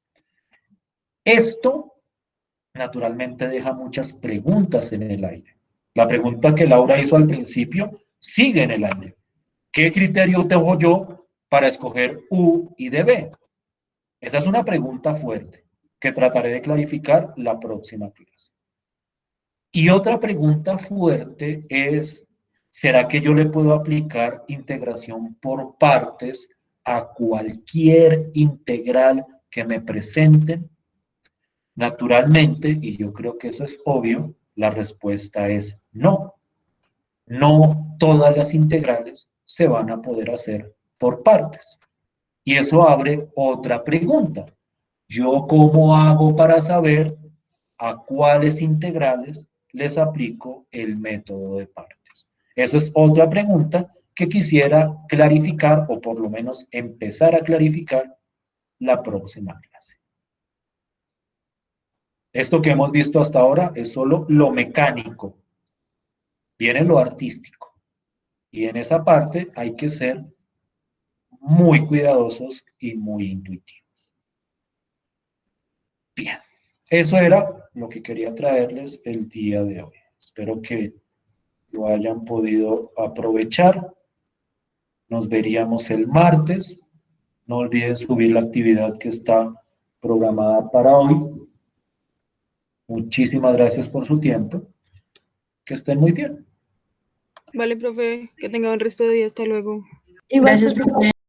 Esto, naturalmente, deja muchas preguntas en el aire. La pregunta que Laura hizo al principio sigue en el aire. ¿Qué criterio tengo yo para escoger U y DB? Esa es una pregunta fuerte que trataré de clarificar la próxima clase. Y otra pregunta fuerte es, ¿será que yo le puedo aplicar integración por partes a cualquier integral que me presenten? Naturalmente, y yo creo que eso es obvio, la respuesta es no. No todas las integrales se van a poder hacer por partes. Y eso abre otra pregunta. ¿Yo cómo hago para saber a cuáles integrales les aplico el método de partes? Eso es otra pregunta que quisiera clarificar, o por lo menos empezar a clarificar la próxima clase. Esto que hemos visto hasta ahora es solo lo mecánico. Viene lo artístico. Y en esa parte hay que ser muy cuidadosos y muy intuitivos. Bien, eso era lo que quería traerles el día de hoy. Espero que lo hayan podido aprovechar. Nos veríamos el martes. No olviden subir la actividad que está programada para hoy. Muchísimas gracias por su tiempo. Que estén muy bien. Vale, profe, que tenga un resto de día. Hasta luego. Igual, Gracias, pues, profe.